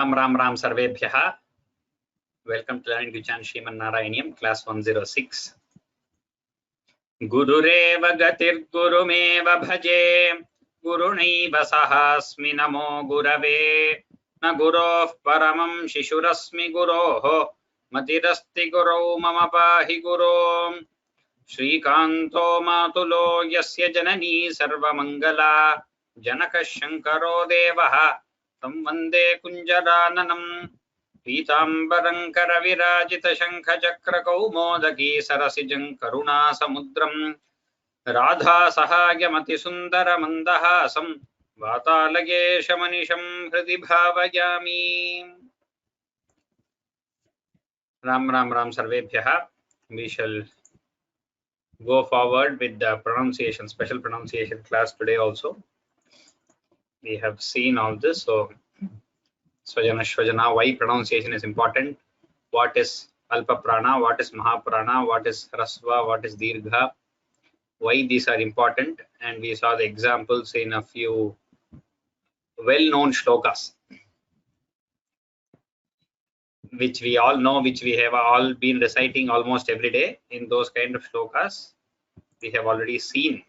Ram Sarvebhyaha. Welcome to learning to chant Sriman-Narayaneeyam, class 106. Gurureva gatir gurumeva bhaje, gurunaiva sahasmi namo gurave, na guroh paramam shishurasmi guroho, matirasti gurau mama pahi gurom. Shrikanto matulo yasya janani sarvamangala, janaka shankaro devaha, tam vande kunjarananam. पीतांबरं करविराजित शंख चक्र कौमोदकी सरसिजं करुणा समुद्रं राधा सहायमति सुंदर मंदहासं वातालयेशमनिशं हृदि भावयामि. Ram Sarvebhyaha. We shall go forward with the pronunciation, special pronunciation class today also. We have seen all this, so Swajana Shvajana, why pronunciation is important, what is Alpa Prana, what is Mahaprana, what is Rasva, what is Dirgha, why these are important, and we saw the examples in a few well-known shlokas, which we all know, which we have all been reciting almost every day. In those kind of shlokas, we have already seen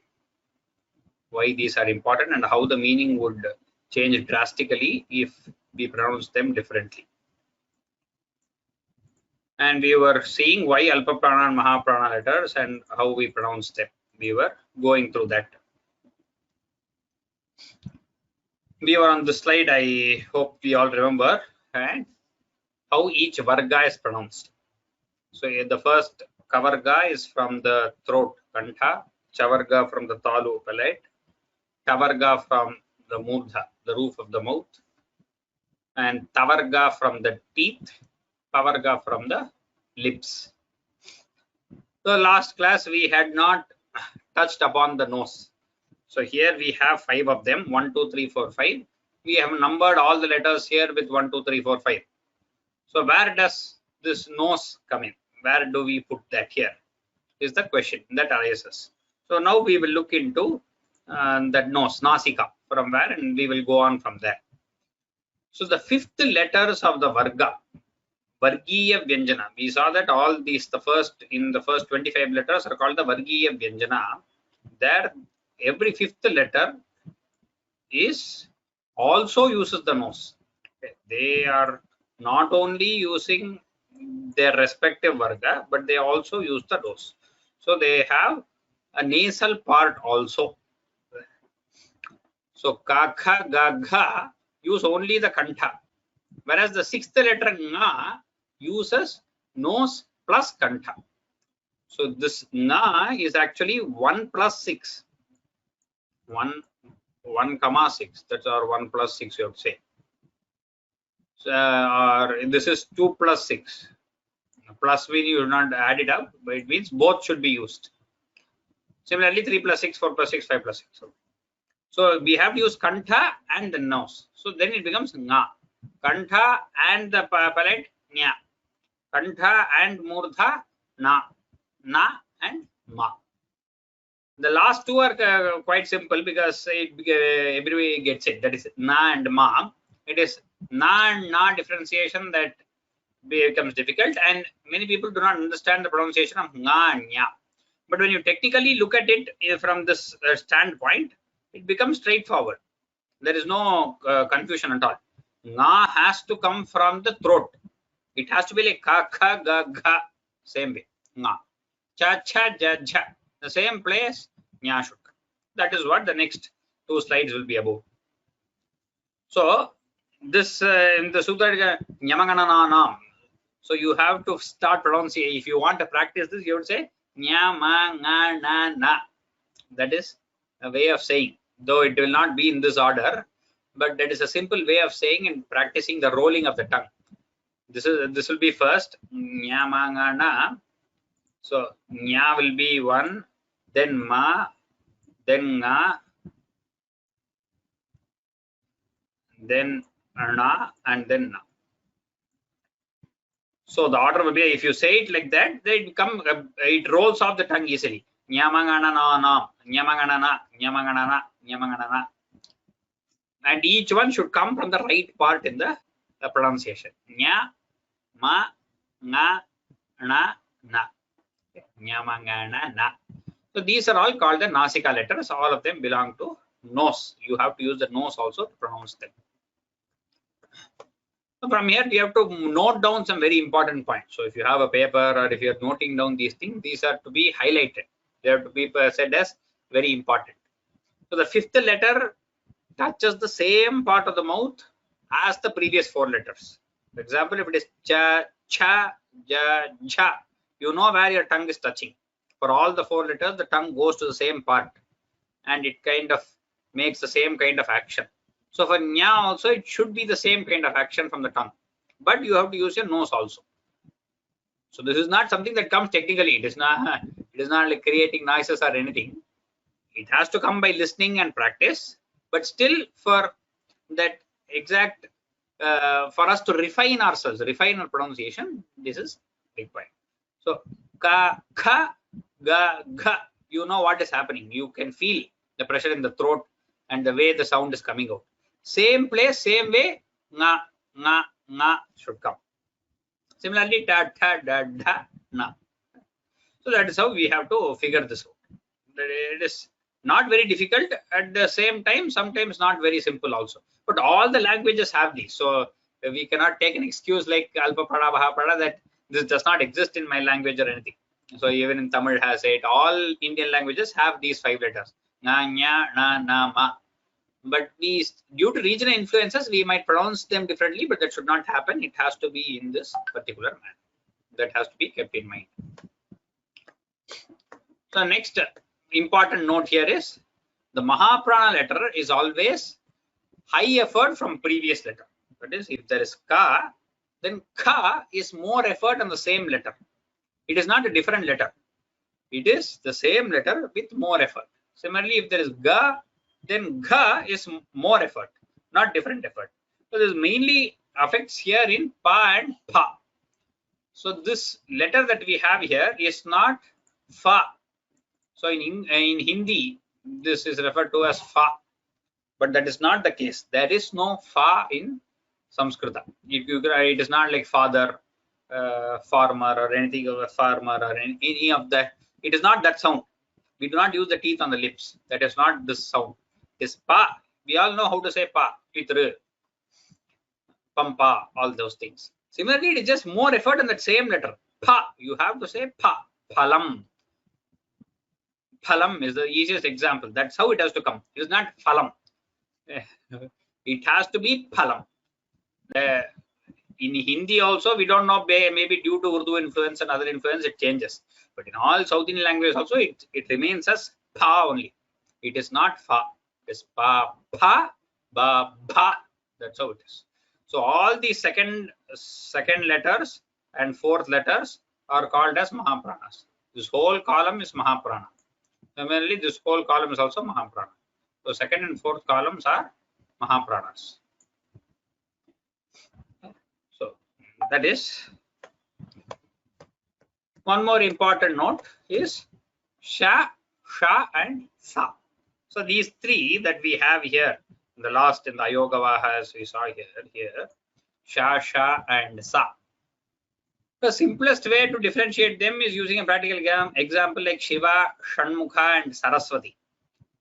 why these are important and how the meaning would change drastically if we pronounce them differently. And we were seeing why Alpa Prana and Mahaprana letters and how we pronounce them. We were going through that. We were on the slide, I hope we all remember, and how each varga is pronounced. So the first kavarga is from the throat, kantha, chavarga from the talu, palate, tavarga from the murdha, the roof of the mouth, and tavarga from the teeth, pavarga from the lips. So last class we had not touched upon the nose. So here we have 5 of them, 1, 2, 3, 4, 5. We have numbered all the letters here with 1, 2, 3, 4, 5. So where does this nose come in? Where do we put that here? Is the question that arises. So now we will look into that nose, nasika, from where, and we will go on from there. So the 5th letters of the varga, vargiya vyanjana. We saw that all these, the first 25 letters are called the vargiya vyanjana. There, every 5th letter is also uses the nose. Okay. They are not only using their respective varga, but they also use the nose. So they have a nasal part also. So kakha, gagha use only the kantha, whereas the 6th letter nga uses nose plus kantha. So this nga is actually 1 plus 6, 1, 1,6. That's our 1 plus 6, you have to say. So, this is 2 plus 6. Plus means you will not add it up, but it means both should be used. Similarly, 3 plus 6, 4 plus 6, 5 plus 6. So we have to use kantha and the nose. So then it becomes nga. Kantha and the palate, nya. Kantha and murdha, na. Na and ma. The last 2 are quite simple because everybody gets it. That is na and ma. It is na and na differentiation that becomes difficult, and many people do not understand the pronunciation of nga and nya. But when you technically look at it from this standpoint, it becomes straightforward. There is no confusion at all. Nga has to come from the throat. It has to be like ka, kha, ga, gha, same way. Nga. Cha, cha, ja, ja. The same place, nya should come. That is what the next 2 slides will be about. So, this in the Sutra, nyamaganananam. So, you have to start pronouncing. If you want to practice this, you would say nyamanganana. That is a way of saying, though it will not be in this order, but that is a simple way of saying and practicing the rolling of the tongue. This will be first nyamangana. So nya will be 1, then ma, then nga, then na, and then na. So the order will be, if you say it like that, it rolls off the tongue easily. Nyamanganana, nyamanganana, nyamanganana, nyamanganana. And each one should come from the right part in the the pronunciation. Nya, ma, nga, na, na. Nya, ma, nga, na, na. So these are all called the Nasika letters. All of them belong to nose. You have to use the nose also to pronounce them. So from here, you have to note down some very important points. So if you have a paper or if you are noting down these things, these are to be highlighted. They have to be said as very important. So the fifth letter touches the same part of the mouth as the previous four letters. For example, if it is cha, cha, ja, ja, you know where your tongue is touching. For all the four letters, the tongue goes to the same part and it kind of makes the same kind of action. So for nya also, it should be the same kind of action from the tongue, but you have to use your nose also. So this is not something that comes technically. It is not like creating noises or anything. It has to come by listening and practice, but still for that exact, for us to refine ourselves, refine our pronunciation, this is required. So ka, kha, ga, gha, you know what is happening. You can feel the pressure in the throat and the way the sound is coming out. Same place, same way, nga, nga, nga should come. Similarly, ta, ta, da, da, na. So that is how we have to figure this out. It is not very difficult, at the same time, sometimes not very simple also. But all the languages have these. So we cannot take an excuse like Alpa Prada, Baha Prada that this does not exist in my language or anything. So even in Tamil has it, all Indian languages have these five letters. Na, nya, na, na, ma. But we, due to regional influences, we might pronounce them differently, but that should not happen. It has to be in this particular manner. That has to be kept in mind. So next important note here is the Mahaprana letter is always high effort from previous letter. That is, if there is ka, then ka is more effort on the same letter. It is not a different letter. It is the same letter with more effort. Similarly, if there is ga, then gha is more effort, not different effort. So this mainly affects here in pa and pa. So this letter that we have here is not fa. So in Hindi, this is referred to as fa, but that is not the case. There is no fa in Sanskrita. It is not like father, farmer, or anything of a farmer, or any of that. It is not that sound. We do not use the teeth on the lips. That is not this sound. It is pa. We all know how to say pa, pitru, pampa, all those things. Similarly, it is just more effort in that same letter. Pa, you have to say pa, phalam. Phalam is the easiest example. That's how it has to come. It is not phalam. It has to be phalam. In Hindi also, we don't know, maybe due to Urdu influence and other influence, it changes. But in all South Indian languages also, it remains as pa only. It is not fa. It is pa, pa, ba, ba. That's how it is. So all the second letters and fourth letters are called as Mahapranas. This whole column is Mahaprana. Similarly, this whole column is also Mahaprana. So second and fourth columns are Mahapranas. So that is one more important note is Sha, Sha and Sa. So these three that we have here in the last in the Ayogavaha as we saw here, Sha, Sha and Sa. The simplest way to differentiate them is using a practical example like Shiva, Shanmukha and Saraswati.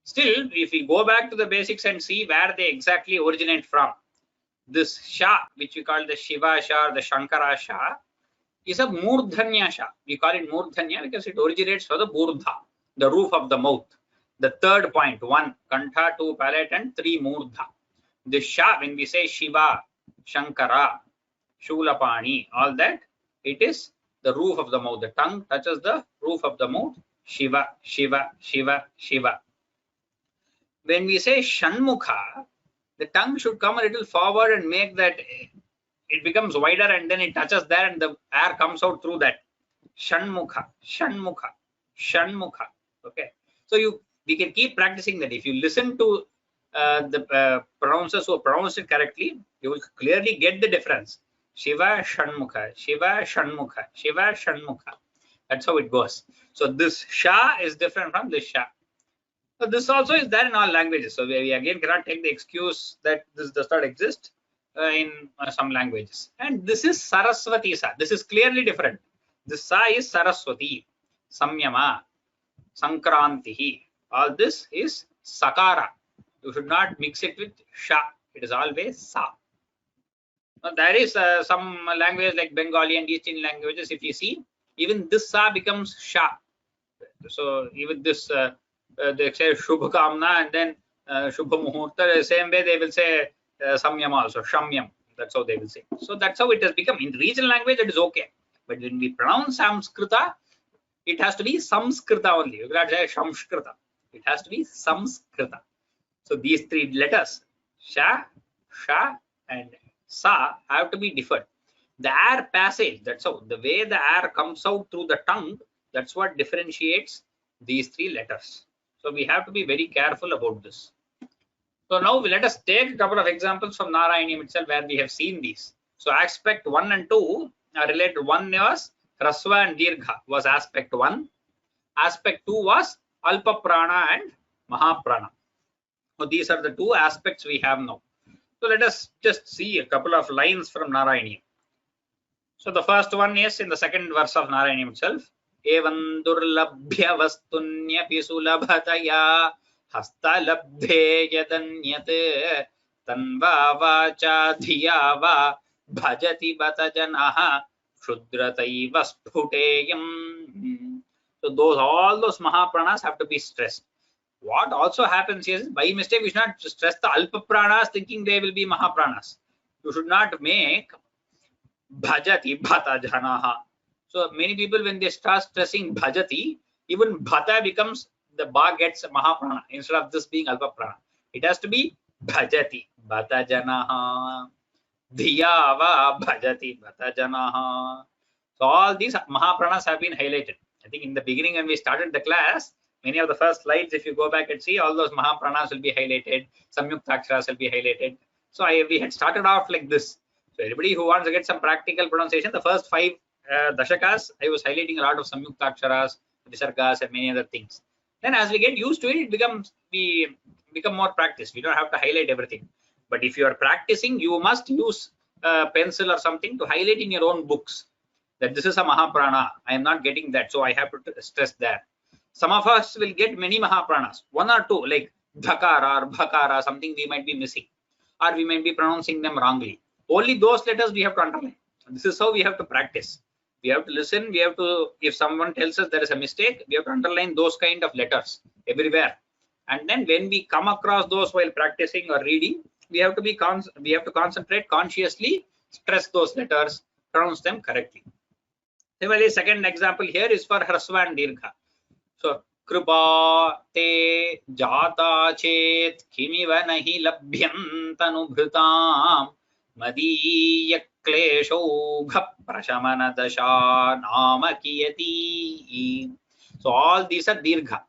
Still, if we go back to the basics and see where they exactly originate from, this Sha, which we call the Shiva Sha or the Shankara Sha, is a Murdhanya Sha. We call it Murdhanya because it originates from the Burdha, the roof of the mouth. The third point, 1 Kantha, 2 palate and 3 Murdha. This Sha, when we say Shiva, Shankara, Shulapani, all that, it is the roof of the mouth. The tongue touches the roof of the mouth. Shiva, Shiva, Shiva, Shiva. When we say Shanmukha, the tongue should come a little forward and make that it becomes wider and then it touches there and the air comes out through that. Shanmukha, Shanmukha, Shanmukha. Okay. So we can keep practicing that. If you listen to the pronouncers who pronounce it correctly, you will clearly get the difference. Shiva Shanmukha, Shiva Shanmukha, Shiva Shanmukha. That's how it goes. So this Sha is different from this Sha. So this also is there in all languages. So we again cannot take the excuse that this does not exist. in some languages. And this is Saraswati Sa. This is clearly different. This Sa is Saraswati, Samyama, Sankrantihi. All this is Sakara. You should not mix it with Sha. It is always Sa. Now, there is some languages like Bengali and East Indian languages. If you see, even this Sa becomes Sha. So even this, they say Shubha Kamna and then Shubha Muhurta. The same way they will say Samyam also, Shamyam. That's how they will say. So that's how it has become. In regional language, it is okay. But when we pronounce Samskrita, it has to be Samskrita only. You cannot say Shamskrita. It has to be Samskrita. So these three letters, Sha, Sha, and Sa, have to be different. The air passage, that's how, the way the air comes out through the tongue, that's what differentiates these three letters. So we have to be very careful about this. So now let us take a couple of examples from Narayaniyam itself where we have seen these. So aspect 1 and 2 are related. One was Hrasva and Dirgha was aspect 1. Aspect 2 was Alpa Prana and Mahaprana. So these are the two aspects we have now. So let us just see a couple of lines from Narayaniyam. So the first one is in the second verse of Narayaniyam itself. Evan durlabhya vastunyapi sulabhataya hastalabdhe yadanyate tanva vacha dhiyava bhajati batajanaha shudrataiva sputeyam. So all those Mahapranas have to be stressed. What also happens is, by mistake, we should not stress the Alpa Pranas thinking they will be Mahapranas. You should not make Bhajati Bhata Janaha. So many people, when they start stressing Bhajati, even Bhata becomes, the Ba gets Mahaprana instead of this being Alpa Prana. It has to be Bhajati Bhata Janaha. Dhiyava Bhajati Bhata Janaha. So all these Mahapranas have been highlighted. I think in the beginning when we started the class, many of the first slides, if you go back and see, all those Mahapranas will be highlighted, Samyuktaksharas will be highlighted. So we had started off like this. So everybody who wants to get some practical pronunciation, the first 5 Dashakas, I was highlighting a lot of Samyuktaksharas, Visargas, and many other things. Then as we get used to it, we become more practiced. We don't have to highlight everything. But if you are practicing, you must use a pencil or something to highlight in your own books that this is a Mahaprana. I am not getting that, so I have to stress that. Some of us will get many Mahapranas, 1 or 2, like Dhakara or Bhakara, something we might be missing, or we might be pronouncing them wrongly. Only those letters we have to underline. This is how we have to practice. We have to listen. We have to, if someone tells us there is a mistake, we have to underline those kind of letters everywhere. And then when we come across those while practicing or reading, we have to concentrate consciously, stress those letters, pronounce them correctly. Similarly, second example here is for Hrasva and Dirgha. So, Krupa te jata chet kimiva nahi labhyam tanubhrutam madiya klesho gha prashamana dasha nama kiyati. So all these are Dirgha.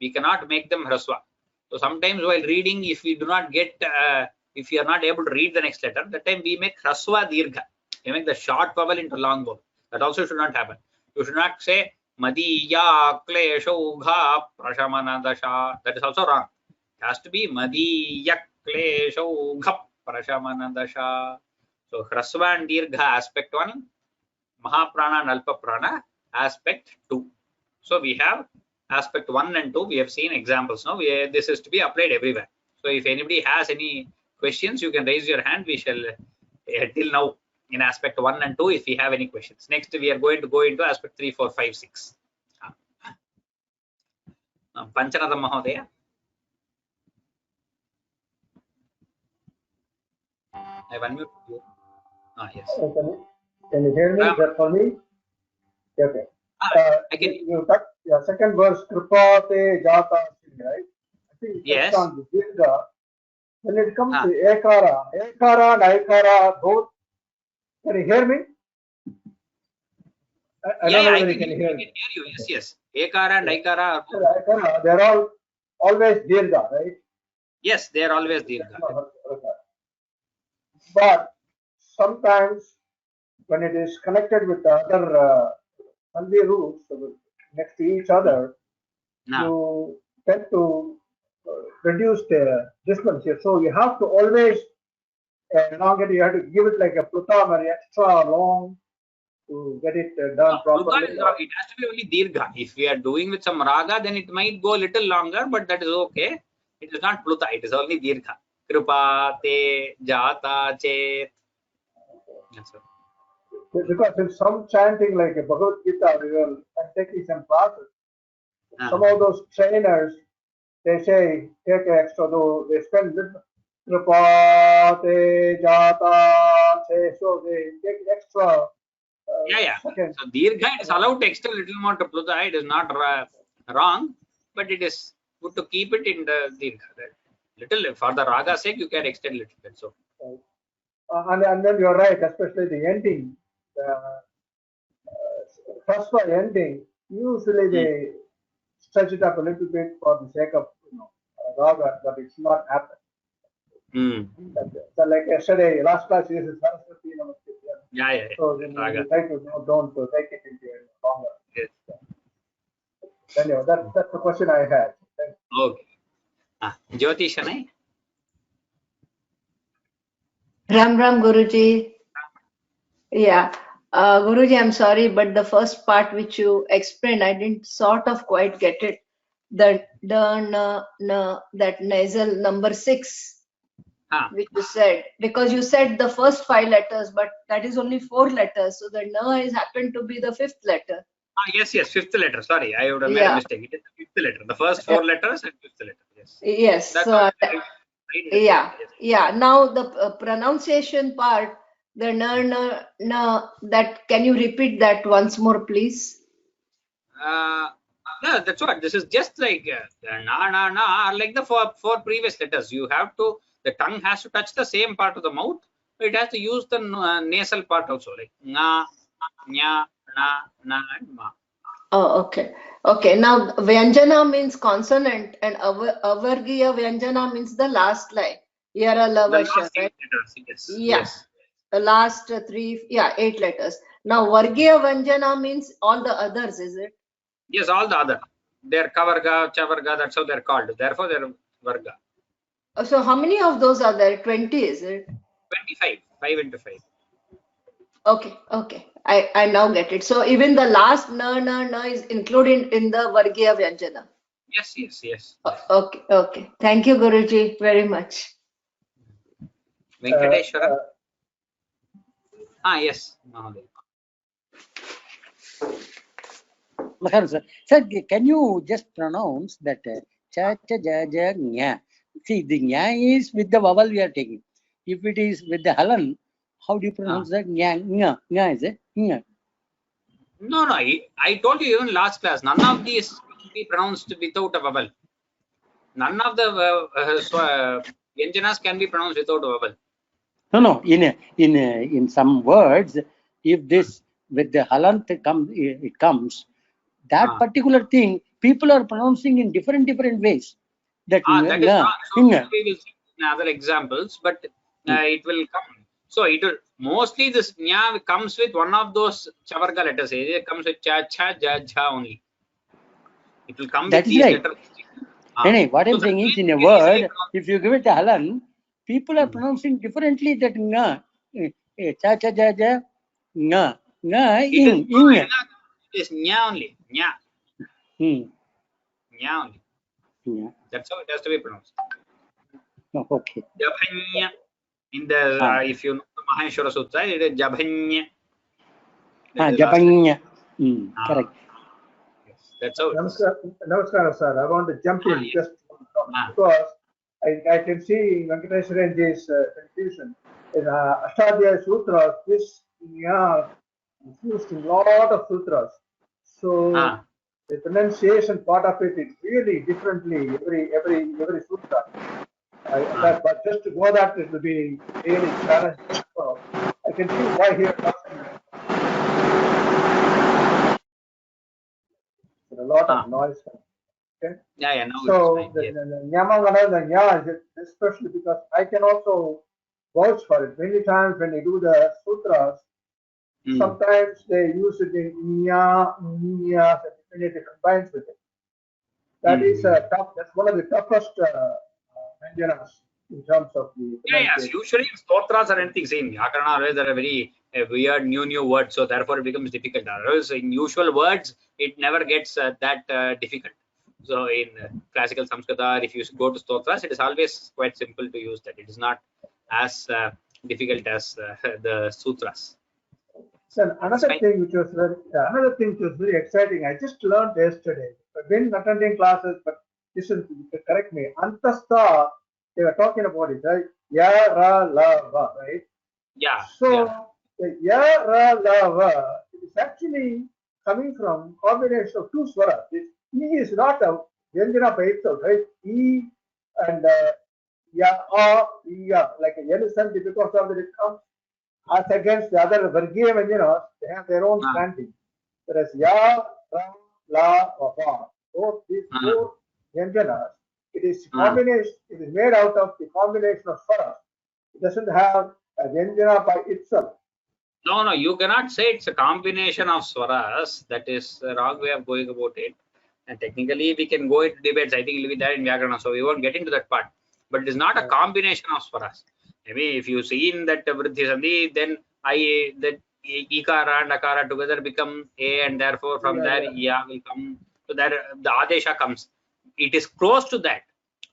We cannot make them Hrasva. So sometimes while reading, if we do not get, if we are not able to read the next letter, that time we make Hrasva Dirgha. We make the short vowel into long vowel. That also should not happen. You should not say Madiya Klesho Gha Prashamana Dasha. That is also wrong. It has to be Madiya Klesho Gha Prashamana Dasha. So Hrasva and Dirgha aspect 1, Mahaprana and Alpa Prana aspect 2. So we have aspect 1 and 2. We have seen examples now. This is to be applied everywhere. So if anybody has any questions, you can raise your hand. We shall till now in aspect 1 and 2 if we have any questions. Next we are going to go into aspect 3, 4, 5, 6. Panchanada Mahodaya. I have unmuted you. Yes. Can you hear me? Is that for me? Okay. I can. You touch, second verse, Kripate Jata, right? I think yes. On the Dirgha. When it comes to Ekara and Aikara, both. Can you hear me? I don't know whether you can hear me. I can hear you. Yes. Ekara and Aikara. Aikara, they're all always Dirgha, right? Yes, they are always Dirgha. But sometimes when it is connected with the other Sandhi roots next to each other, you tend to reduce the distance here. So you have to always elongate, you have to give it like a pluta very extra long to get it done properly. It has to be only dirgha. If we are doing with some raga, then it might go a little longer, but that is okay. It is not pluta, it is only dirgha. Kripa, te, jata, chet. That's all. Because in some chanting like a Bhagavad Gita, we will taking some classes. Some of those trainers, they say take extra, though they spend Kripa, te, jata, che, so they take extra. Seconds. So dirgha, it is allowed to extend a little more to pluta. It is not wrong, but it is good to keep it in the dirgha. Little for the raga sake, you can extend little bit. So. And then you're right, especially the ending. First by ending, usually they stretch it up a little bit for the sake of raga, but it's not happened. So like yesterday, last class is Sanskrit. So then you try to don't take it into a longer. Yes. Anyway, that's the question I had. Okay. Jyotishanai. Ram Guruji. Yeah. Guruji, I'm sorry, but the first part which you explained, I didn't sort of quite get it. That nasal number 6, which you said, because you said the first 5 letters, but that is only 4 letters. So the na is happened to be the 5th letter. Yes, 5th letter. Sorry, I would have made a mistake. It is the 5th letter. The first 4 letters and 5th letter. Yes. Yes. That's so, yeah. Now the pronunciation part, the na, that, can you repeat that once more, please? No, that's what. This is just like na, like the 4 previous letters. You have to, the tongue has to touch the same part of the mouth. It has to use the nasal part also, like na, nya, na, and ma. Oh, okay. Okay. Now, Vyanjana means consonant, and Avargiya Vyanjana means the last line. Yara, lavasha, right? Letters, yes. The last 3, 8 letters. Now, Vargiya Vyanjana means all the others, is it? Yes, all the other. They're kavarga, chavarga, that's how they're called. Therefore, they're varga. So, how many of those are there? 20, is it? 25, 5 into 5. Okay. I now get it. So, even the last na is included in the Vargiya Vyanjana. Yes. Okay. Thank you, Guruji, very much. Venkateshwara. Yes. Sir, can you just pronounce that cha, cha, ja, ja, nya? See, the nya is with the vowel we are taking. If it is with the halan, how do you pronounce that? Nya, is it? Nya. No, I told you even last class, none of these can be pronounced without a vowel. None of the vyanjanas can be pronounced without a vowel. No. In some words, if this with the halant comes, that particular thing people are pronouncing in different ways. That is wrong. So we will see in other examples, but it will come. So it will mostly this nya comes with one of those chavarga letters. It comes with cha, ja, ja only. It will come that with these right. letters. What I'm saying is, in a word, if you give it a halan, people are pronouncing differently that nga, cha, cha, ja, ja, nga, ing. It is nya only. Nya. Nya only. Yeah. That's how it has to be pronounced. Okay. Jabhanya. In the if you know the Maheshwara Sutra, it is Jabhanya. Jabhanya. Correct. Yes, that's how it is. Namaskar, sir. I want to jump in just because I can see Venkateshwara's confusion. In Ashtadhyayi Sutras, this nya is used in a lot of sutras. So the pronunciation part of it is really differently every sutra. But just to go that, it will be really challenging. So I can see why here there's a lot of noise. Okay. So the nyamangana, the nya is especially because I can also vouch for it. Many times when they do the sutras, sometimes they use it in nya, and it combines with it. That is tough. That's one of the toughest vyanjanas. in terms of the Yes. Usually stotras are anything same. Vyakarana always are a very weird new word, so therefore it becomes difficult. Otherwise, in usual words, it never gets that difficult. So in classical Samskrita, if you go to stotras, it is always quite simple to use that. It is not as difficult as the sutras. Then another thing which was very exciting. I just learned yesterday. I've been attending classes, but listen, correct me. Antastha, they were talking about it, right? Ya ra la va, right? Yeah. So the ya ra la va is actually coming from combination of two swaras. E is not a vyanjana by itself, right? E and ya, ya, like a yellow because of it comes as against the other Vargiya Vyanjanas, they have their own chanting. Whereas Ya, Ra, La, or Va, both these four Vyanjanas, it is combination, it is made out of the combination of swaras. It doesn't have a Vyanjana by itself. No, you cannot say it's a combination of swaras. That is the wrong way of going about it. And technically, we can go into debates. I think it will be there in Vyakarana, so we won't get into that part. But it is not a combination of swaras. Maybe if you see in that Vriddhi Sandhi, then that Ikara and Akara together become A, and therefore from there Ya will come. So there the Adesha comes. It is close to that.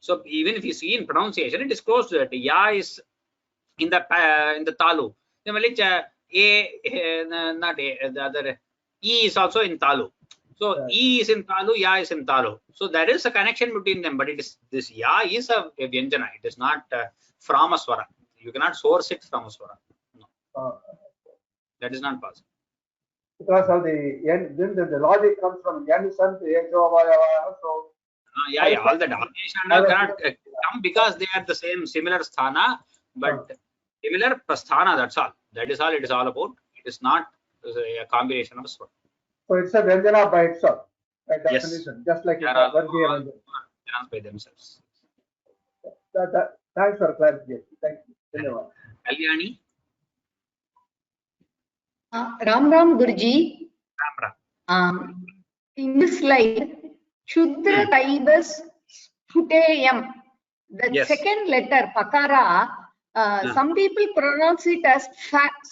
So even if you see in pronunciation, it is close to that. Ya is in the Talu. Not A, the other E is also in Talu. So E is in Talu, Ya is in Talu. So there is a connection between them, but it is this Ya is a Vyanjana. It is not from a swara. You cannot source it from a swara. No. That is not possible. Because of the logic comes from Yan Sant, Yajovaya, so all the Adeshana cannot come because they are the same similar sthana, but similar prasthana, that's all. That is all it is all about. It is not a combination of a swara. So it's a Vyanjana by itself, by Yes. definition, just like They are all Vyanjanas by themselves. Thanks for clarification. Thank you. Kalyani? Ram Guruji. Ram. In this slide, Shudra Taibas Sputeyam, the second letter, Pakara, some people pronounce it as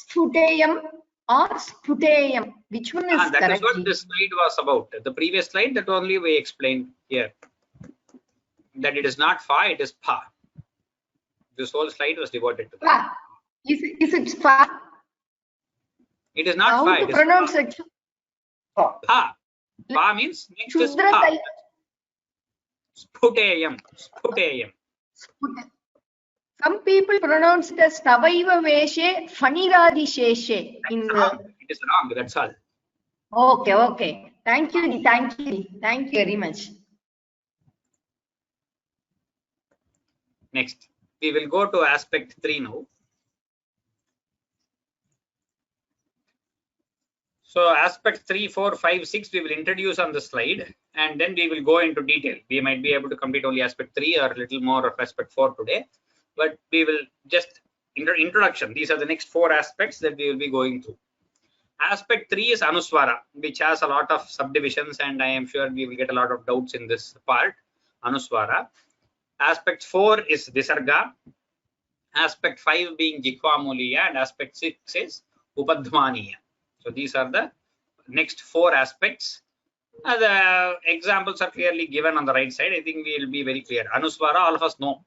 Sputeyam or Sputeyam. Which one is correct? That is what this slide was about. The previous slide, that only we explained here. That it is not Fa, it is Pa. This whole slide was devoted to that. Is it Fa? It is not How Fa. to pronounce it? Pa. Pa means next is Pa. Sputeyam. Some people pronounce it as Tavaiva Veshe, Faniradi Sheshe. It is wrong, that's all. Okay. Thank you very much. Next, we will go to aspect 3 now. So aspect 3, 4, 5, 6 we will introduce on the slide, and then we will go into detail. We might be able to complete only aspect 3 or a little more of aspect 4 today, but we will just introduction. These are the next 4 aspects that we will be going through. Aspect 3 is Anuswara, which has a lot of subdivisions, and I am sure we will get a lot of doubts in this part. Anuswara. Aspect 4 is Visarga. Aspect 5 being Jikvamuliya, and aspect 6 is Upadhvaniya. So these are the next 4 aspects. The examples are clearly given on the right side. I think we will be very clear. Anuswara, all of us know.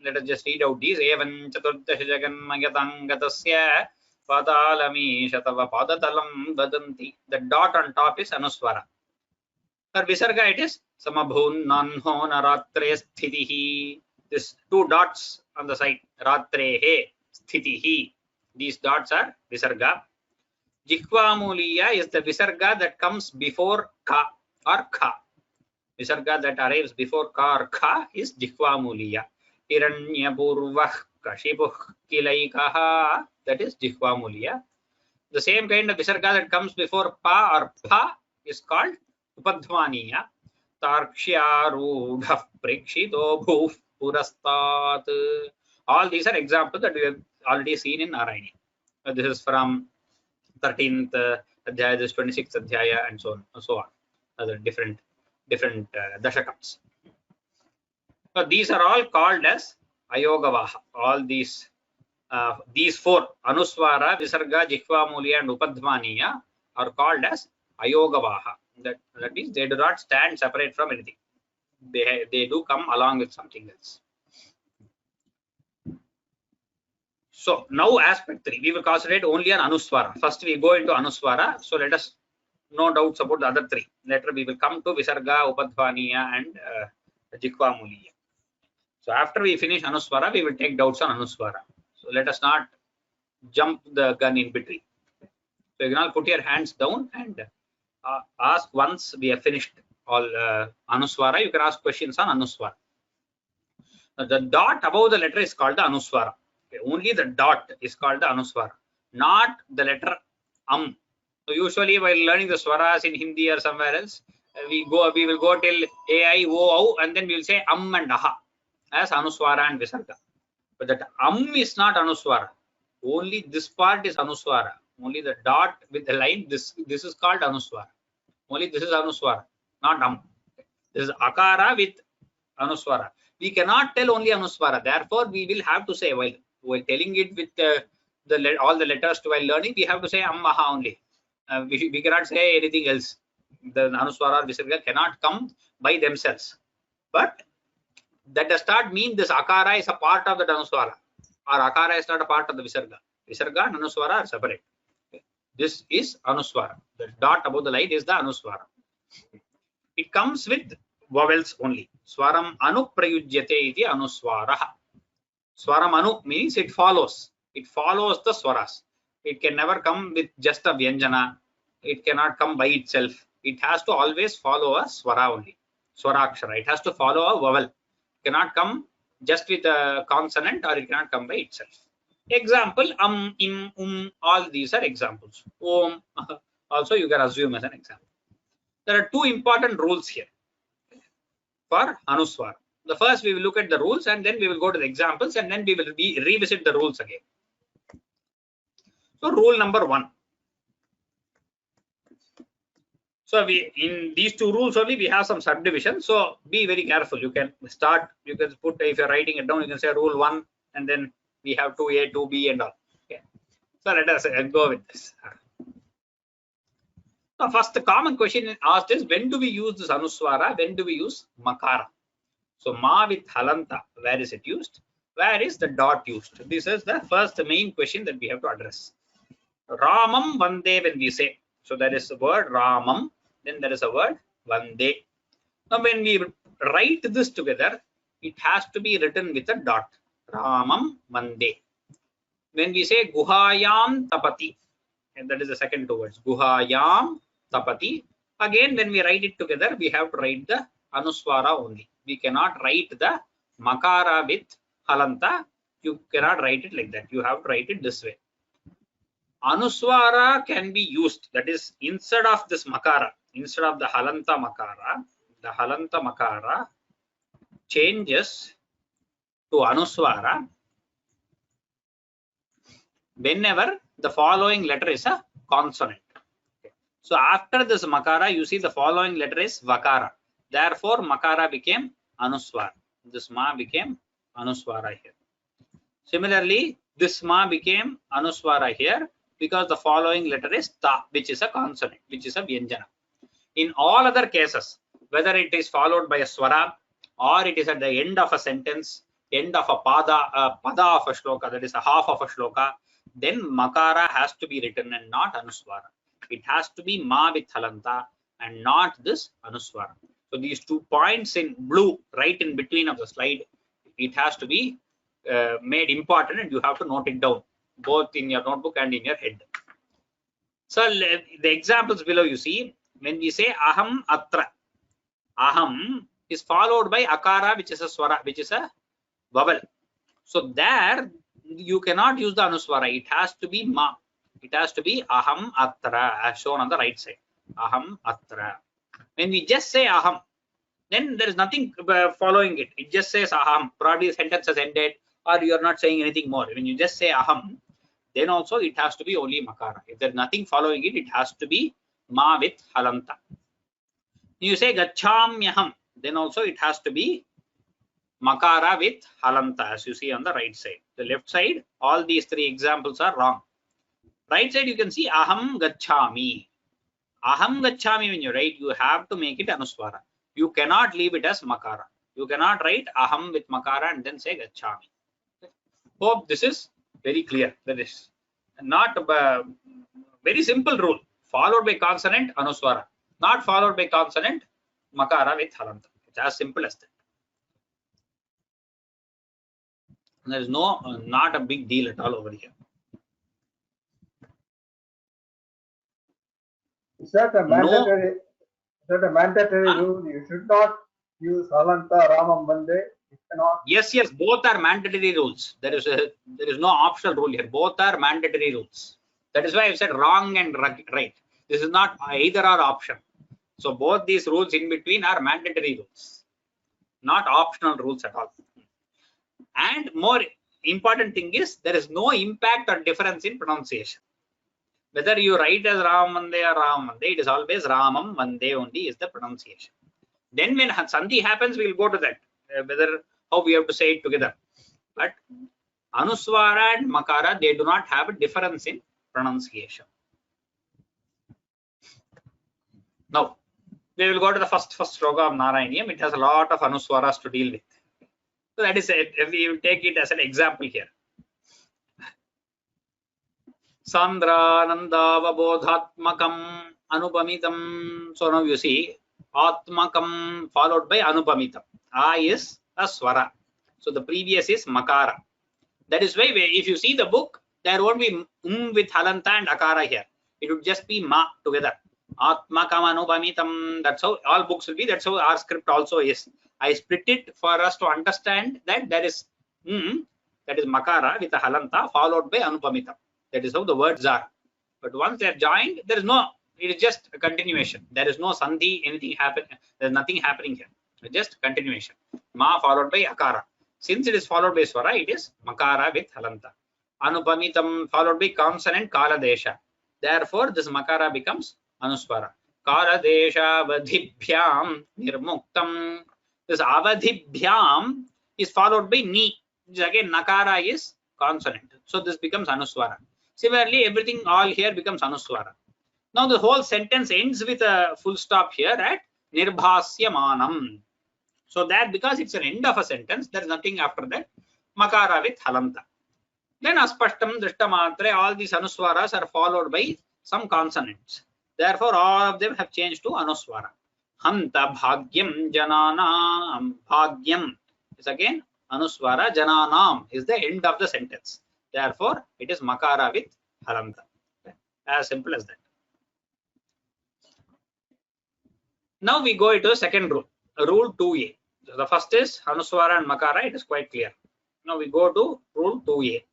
Let us just read out these. Evan Chaturdasha Jaganmayatangatasya Padalami Shatava Padatalam Vadanti. The dot on top is Anuswara. For Visarga, it is Samabhun Nanho Naratre Sthitihi. This 2 dots on the side. Ratrehe Sthitihi. These dots are Visarga. Jikvamuliya is the Visarga that comes before Ka or Kha. Visarga that arrives before Ka or Kha is Jikvamuliya. Hiranyapurvah Kashipuh Kilaikaha. That is Jikvamuliya. The same kind of Visarga that comes before Pa or Pa is called Upadhvaniya. Tarkshyarudha Prekshito Bhuf Purastat. All these are examples that we have already seen in Narayani. This is from 13th Adhyaya, this 26th Adhyaya, and so on. Other different Dashakams. So these are all called as ayogavaha. All these four, anuswara, visarga, jihva mulya and upadhvaniya, are called as ayogavaha. That means they do not stand separate from anything. They do come along with something else. So now aspect 3, we will concentrate only on anuswara. First we go into anuswara. So let us no doubts about the other 3. Later we will come to visarga, upadhvaniya and jihva mulya. So after we finish anuswara, we will take doubts on anuswara. So let us not jump the gun in between. So you can all put your hands down and ask once we have finished all anuswara. You can ask questions on anuswara. The dot above the letter is called the anuswara. Okay, only the dot is called the anuswara, not the letter So usually while learning the swaras in Hindi or somewhere else, we will go till a, I, o, and then we will say and aha as anuswara and visarga. But that is not anuswara. Only this part is anuswara. Only the dot with the line, this is called anuswara. Only this is anuswara, not This is akara with anuswara. We cannot tell only anuswara. Therefore, we will have to say, while telling it with all the letters while learning, we have to say aha only. We cannot say anything else. The anuswara or visarga cannot come by themselves. But that does not mean this akara is a part of the anuswara, or akara is not a part of the visarga. Visarga and anuswara are separate. Okay. This is anuswara. The dot above the line is the anuswara. It comes with vowels only. Swaram anu prayujyate iti anuswara. Swaram anu means it follows. It follows the swaras. It can never come with just a vyanjana. It cannot come by itself. It has to always follow a swara only. Swarakshara. It has to follow a vowel. It cannot come just with a consonant, or it cannot come by itself. Example, im, all these are examples. Om also you can assume as an example. There are two important rules here for anuswara. The first we will look at the rules, and then we will go to the examples, and then we will revisit the rules again. So rule number 1. So in these two rules only we have some subdivision. So be very careful. You can start. You can put, if you're writing it down, you can say rule 1, and then we have 2A, 2B, and all. Okay. So let us go with this. Now, first, the common question asked is, when do we use this anuswara? When do we use makara? So ma with halanta, where is it used? Where is the dot used? This is the first main question that we have to address. Ramam vande, when we say, so there is the word Ramam, then there is a word vande. Now when we write this together, it has to be written with a dot. Ramam vande. When we say guhayam tapati, and that is the second two words, guhayam tapati. Again, when we write it together, we have to write the anuswara only. We cannot write the makara with halanta. You cannot write it like that. You have to write it this way. Anuswara can be used, that is, instead of this makara, instead of the halanta makara changes to anuswara whenever the following letter is a consonant. Okay. So after this makara, you see the following letter is vakara. Therefore, makara became anuswara. This ma became anuswara here. Similarly, this ma became anuswara here because the following letter is ta, which is a consonant, which is a vyanjana. In all other cases, whether it is followed by a swara or it is at the end of a sentence, end of a pada of a shloka, that is a half of a shloka, then makara has to be written and not anuswara. It has to be ma with halanta and not this anuswara. So these 2 points in blue right in between of the slide, it has to be made important, and you have to note it down both in your notebook and in your head. So the examples below, you see, when we say aham atra, aham is followed by akara, which is a swara, which is a vowel. So there you cannot use the anuswara. It has to be ma. It has to be aham atra, as shown on the right side. Aham atra. When we just say aham, then there is nothing following it. It just says aham. Probably the sentence has ended, or you are not saying anything more. When you just say aham, then also it has to be only makara. If there is nothing following it, it has to be ma with halanta. You say gachamyaham, then also it has to be makara with halanta, as you see on the right side. The left side, all these three examples are wrong. Right side, you can see aham gacchami. Aham gacchami, when you write, you have to make it anuswara. You cannot leave it as makara. You cannot write aham with makara and then say gacchami. Hope this is very clear. That is not a very simple rule. Followed by consonant, anuswara. Not followed by consonant, makara with halanta. It's as simple as that. There is no, not a big deal at all over here. Is that a mandatory? Is that a mandatory rule? You should not use halanta ramam vande. You cannot. Yes, both are mandatory rules. There is no optional rule here. Both are mandatory rules. That is why I said wrong and right. This is not either or option. So both these rules in between are mandatory rules, not optional rules at all. And more important thing is there is no impact or difference in pronunciation. Whether you write as Ram Vande or Ram Vande, it is always Ramam Vande only is the pronunciation. Then when Sandhi happens, we will go to that, whether how we have to say it together. But Anuswara and Makara, they do not have a difference in pronunciation. Now, we will go to the first sloka of Narayaneeyam. It has a lot of Anuswaras to deal with. So that is it. We will take it as an example here. Sandranandavabodhatmakam anupamitam. So now you see atmakam followed by anupamitam. A is a swara. So the previous is makara. That is why if you see the book, there won't be with halanta and akara here. It would just be ma together. Atmakam anupamitam. That's how all books will be. That's how our script also is. I split it for us to understand that there is that is makara with a halanta followed by anupamitam. That is how the words are. But once they are joined, there is no. It is just a continuation. There is no sandhi, anything happen. There is nothing happening here. It's just continuation. Ma followed by akara. Since it is followed by swara, it is makara with halanta. Anupamitam followed by consonant kala desha. Therefore, this makara becomes anuswara. Kala desha avadhibhyam nirmuktam. This avadhibhyam is followed by ni. Which again nakara is consonant. So this becomes anuswara. Similarly, everything all here becomes anuswara. Now the whole sentence ends with a full stop here at nirbhasyamanam. So that because it's an end of a sentence, there is nothing after that. Makara with halanta. Then aspashtam, drishtamatre, all these anuswaras are followed by some consonants. Therefore, all of them have changed to anuswara. Hanta bhagyam jananam. Bhagyam is again anuswara. Jananam is the end of the sentence. Therefore, it is makara with halanta. As simple as that. Now we go into the second rule, rule 2a. So the first is anuswara and makara, it is quite clear. Now we go to rule 2a.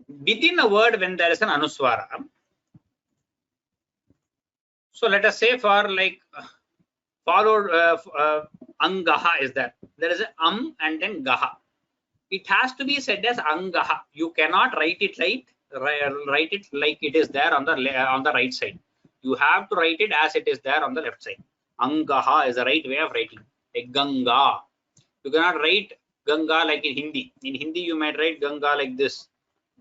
Within a word, when there is an anuswara, so let us say for like followed angaha is there. There is an and then gaha. It has to be said as angaha. You cannot write it like it is there on the right side. You have to write it as it is there on the left side. Angaha is the right way of writing. Like Ganga. You cannot write Ganga like in Hindi. In Hindi, you might write Ganga like this.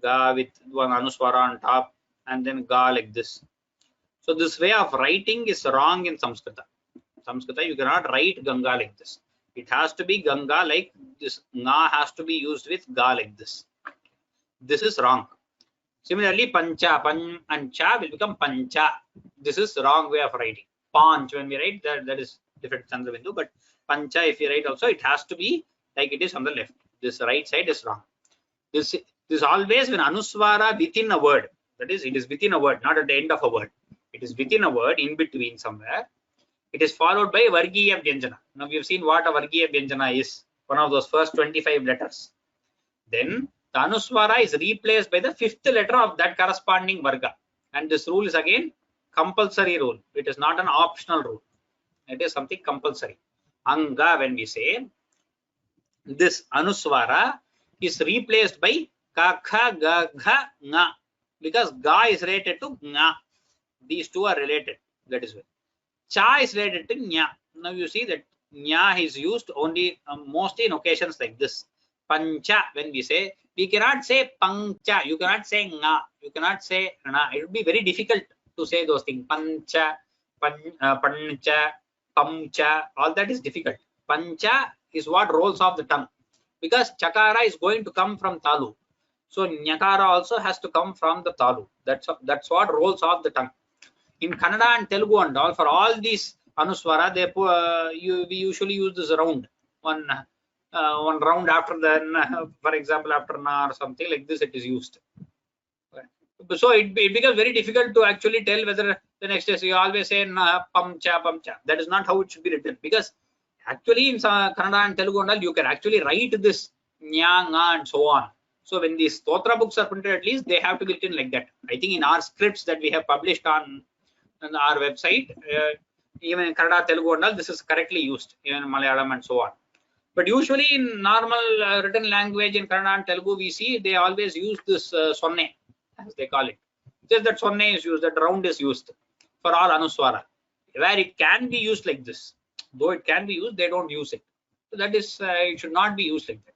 Ga with one anuswara on top and then Ga like this. So this way of writing is wrong in Sanskrita. Sanskrita, you cannot write Ganga like this. It has to be Ganga like this. Na has to be used with Ga like this. This is wrong. Similarly, pancha, pan and cha will become pancha. This is wrong way of writing. Panch, when we write, that is different Chandra-bindu, but pancha, if you write also, it has to be like it is on the left. This right side is wrong. This always when anuswara within a word, that is, it is within a word, not at the end of a word. It is within a word, in between somewhere. It is followed by vargiya vyanjana. Now we have seen what a vargiya vyanjana is, one of those first 25 letters. Then the anuswara is replaced by the fifth letter of that corresponding varga. And this rule is again compulsory rule. It is not an optional rule. It is something compulsory. Anga, when we say, this anuswara is replaced by ka, kha, ga, gha, nga. Because ga is related to nga. These two are related. That is why. Cha is related to nya. Now you see that nya is used only mostly in occasions like this. Pancha, when we say, we cannot say pancha, you cannot say nga, you cannot say na. It would be very difficult to say those things. Pancha, pancha, pamcha, all that is difficult. Pancha is what rolls off the tongue, because chakara is going to come from talu. So nyakara also has to come from the talu. That's what rolls off the tongue. In Kannada and Telugu and all, for all these anuswara, we usually use this round, one round after the, for example, after na or something like this, it is used. So it becomes very difficult to actually tell whether the next is, you always say na, pamcha, pamcha. That is not how it should be written, because actually in Kannada and Telugu and all, you can actually write this nya, nga and so on. So when these stotra books are printed, at least they have to be written like that. I think in our scripts that we have published on our website, even in Kannada, Telugu and all, this is correctly used, even in Malayalam and so on. But usually in normal written language in Kannada and Telugu, we see they always use this sonne, as they call it. Just that sonne is used, that round is used for all anuswara. Where it can be used like this, though it can be used, they don't use it. So that is, it should not be used like that.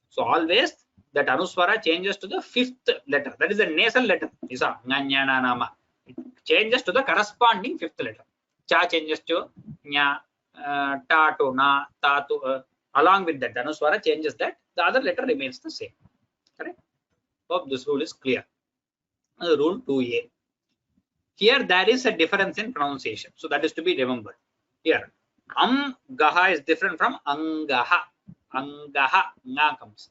So always that anuswara changes to the fifth letter. That is the nasal letter. Isa, nya, na, nama. It changes to the corresponding fifth letter. Cha changes to nya, ta to na, ta to. Along with that, the anuswara changes that. The other letter remains the same. Correct? Hope this rule is clear. Rule 2a. Here there is a difference in pronunciation. So that is to be remembered. Here, gaha is different from angaha. Angaha, nga comes.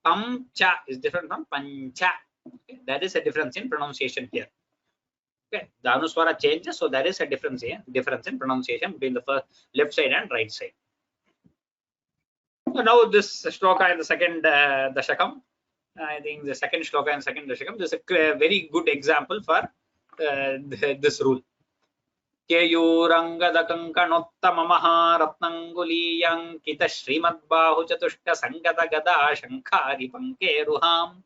Pamcha is different from pancha. Okay? That is a difference in pronunciation here. Okay, the anuswara changes, so there is a difference in pronunciation between the first left side and right side. So now this shloka in the second Dashakam, I think the second shloka and second Dashakam, this is a very good example for this rule. Keyurangadakankanottamamaha ratnanguliyang kita Srimadbahu chatushka sangata gada shankari pankeruham.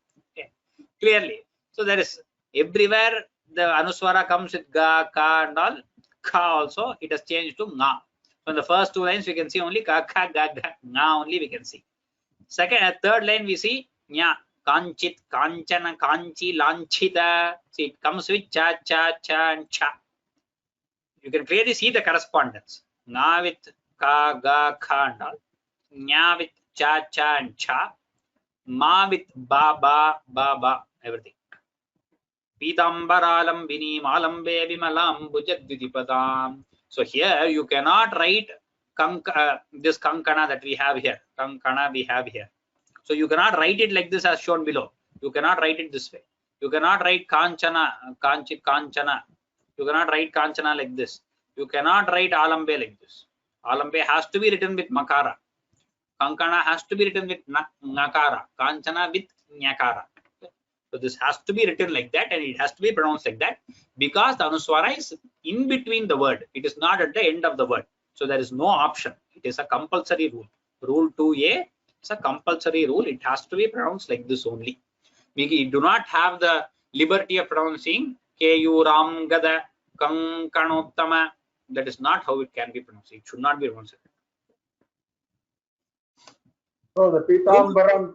Clearly. So there is everywhere the anuswara comes with ga, ka and all. Ka also, it has changed to nga. So in the first two lines we can see only ka, ka, ga, ga, nga only we can see. Second and third line we see nya, kanchit, kanchana, kanchi, lanchita. See, it comes with cha, cha, cha and cha. You can clearly see the correspondence. Nga with ka, ga, ka and all. Nya with cha, cha and cha. Ma with ba, ba, ba, ba, everything. Pitambaralam vinimalambe vimalam bhujadvidipadam. So here you cannot write this kankana that we have here. Kankana we have here. So you cannot write it like this as shown below. You cannot write it this way. You cannot write kanchana, kanchit, kanchana. You cannot write kanchana like this. You cannot write alambe like this. Alambe has to be written with makara. Kankana has to be written with nakara. Kanchana with nyakara. So this has to be written like that, and it has to be pronounced like that, because the anuswara is in between the word. It is not at the end of the word. So there is no option. It is a compulsory rule. Rule 2a is a compulsory rule. It has to be pronounced like this only. We do not have the liberty of pronouncing Keyuram Gada Kankanottama. That is not how it can be pronounced. It should not be pronounced. So the Pitambaram,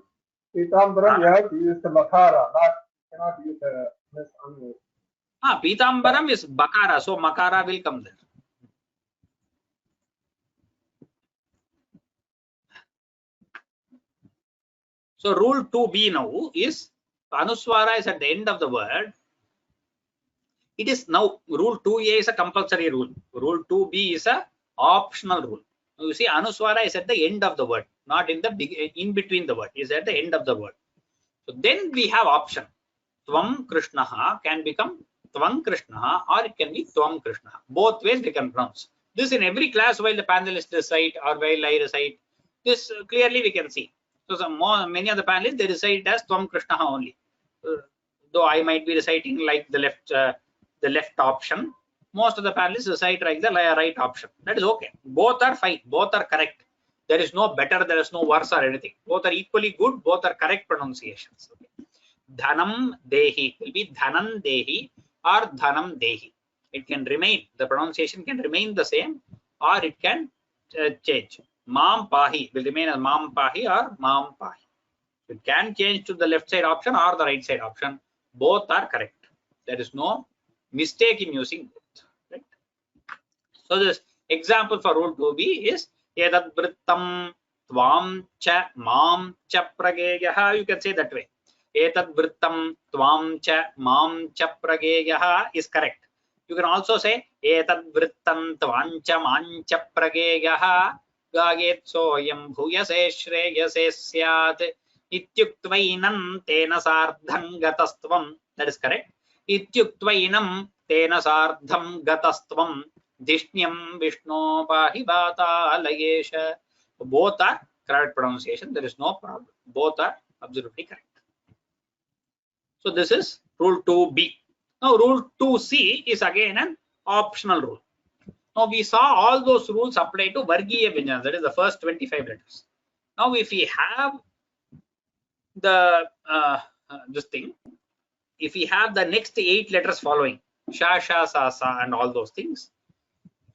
you have to use the makara, cannot use this anu. Pitambaram is bakara, so makara will come there. So rule 2b now is anuswara is at the end of the word. It is now rule 2a is a compulsory rule. Rule 2b is a optional rule. You see, anuswara is at the end of the word, not in the in between the word. Is at the end of the word. So then we have option. Tvam Krishnaha can become Tvam Krishnaha, or it can be Tvam Krishnaha. Both ways we can pronounce. This in every class while the panelists recite or while I recite. This clearly we can see. So many of the panelists they recite as Tvam Krishnaha only. Though I might be reciting like the left option. Most of the panelists recite like the right option. That is okay. Both are fine. Both are correct. There is no better, there is no worse or anything. Both are equally good. Both are correct pronunciations. Okay. Dhanam Dehi will be Dhanan Dehi or Dhanam Dehi. It can remain. The pronunciation can remain the same, or it can change. Mam pahi will remain as mam pahi or mam pahi. It can change to the left side option or the right side option. Both are correct. There is no mistake in using both. Right? So this example for rule 2b is etat vrittam tvam cha mam cha prageyah. You can say that way. Etat vrittam tvam cha mam cha prageyah is correct. You can also say etat vrittam tvam cha man cha prageyah gaget soyam bhuyase shreyase syat ityuktvainam tena sardham gatastvam. That is correct. Ityuktvainam tena sardham gatastvam dhishnyam vishno pahi bhatalayesha. Both are correct pronunciation. There is no problem. Both are absolutely correct. So this is rule 2b. Now rule 2c is again an optional rule. Now we saw all those rules apply to Vargiya Vyanjana, that is the first 25 letters. Now if we have the this thing, if we have the next 8 letters following, sha, sha, sa, sa and all those things,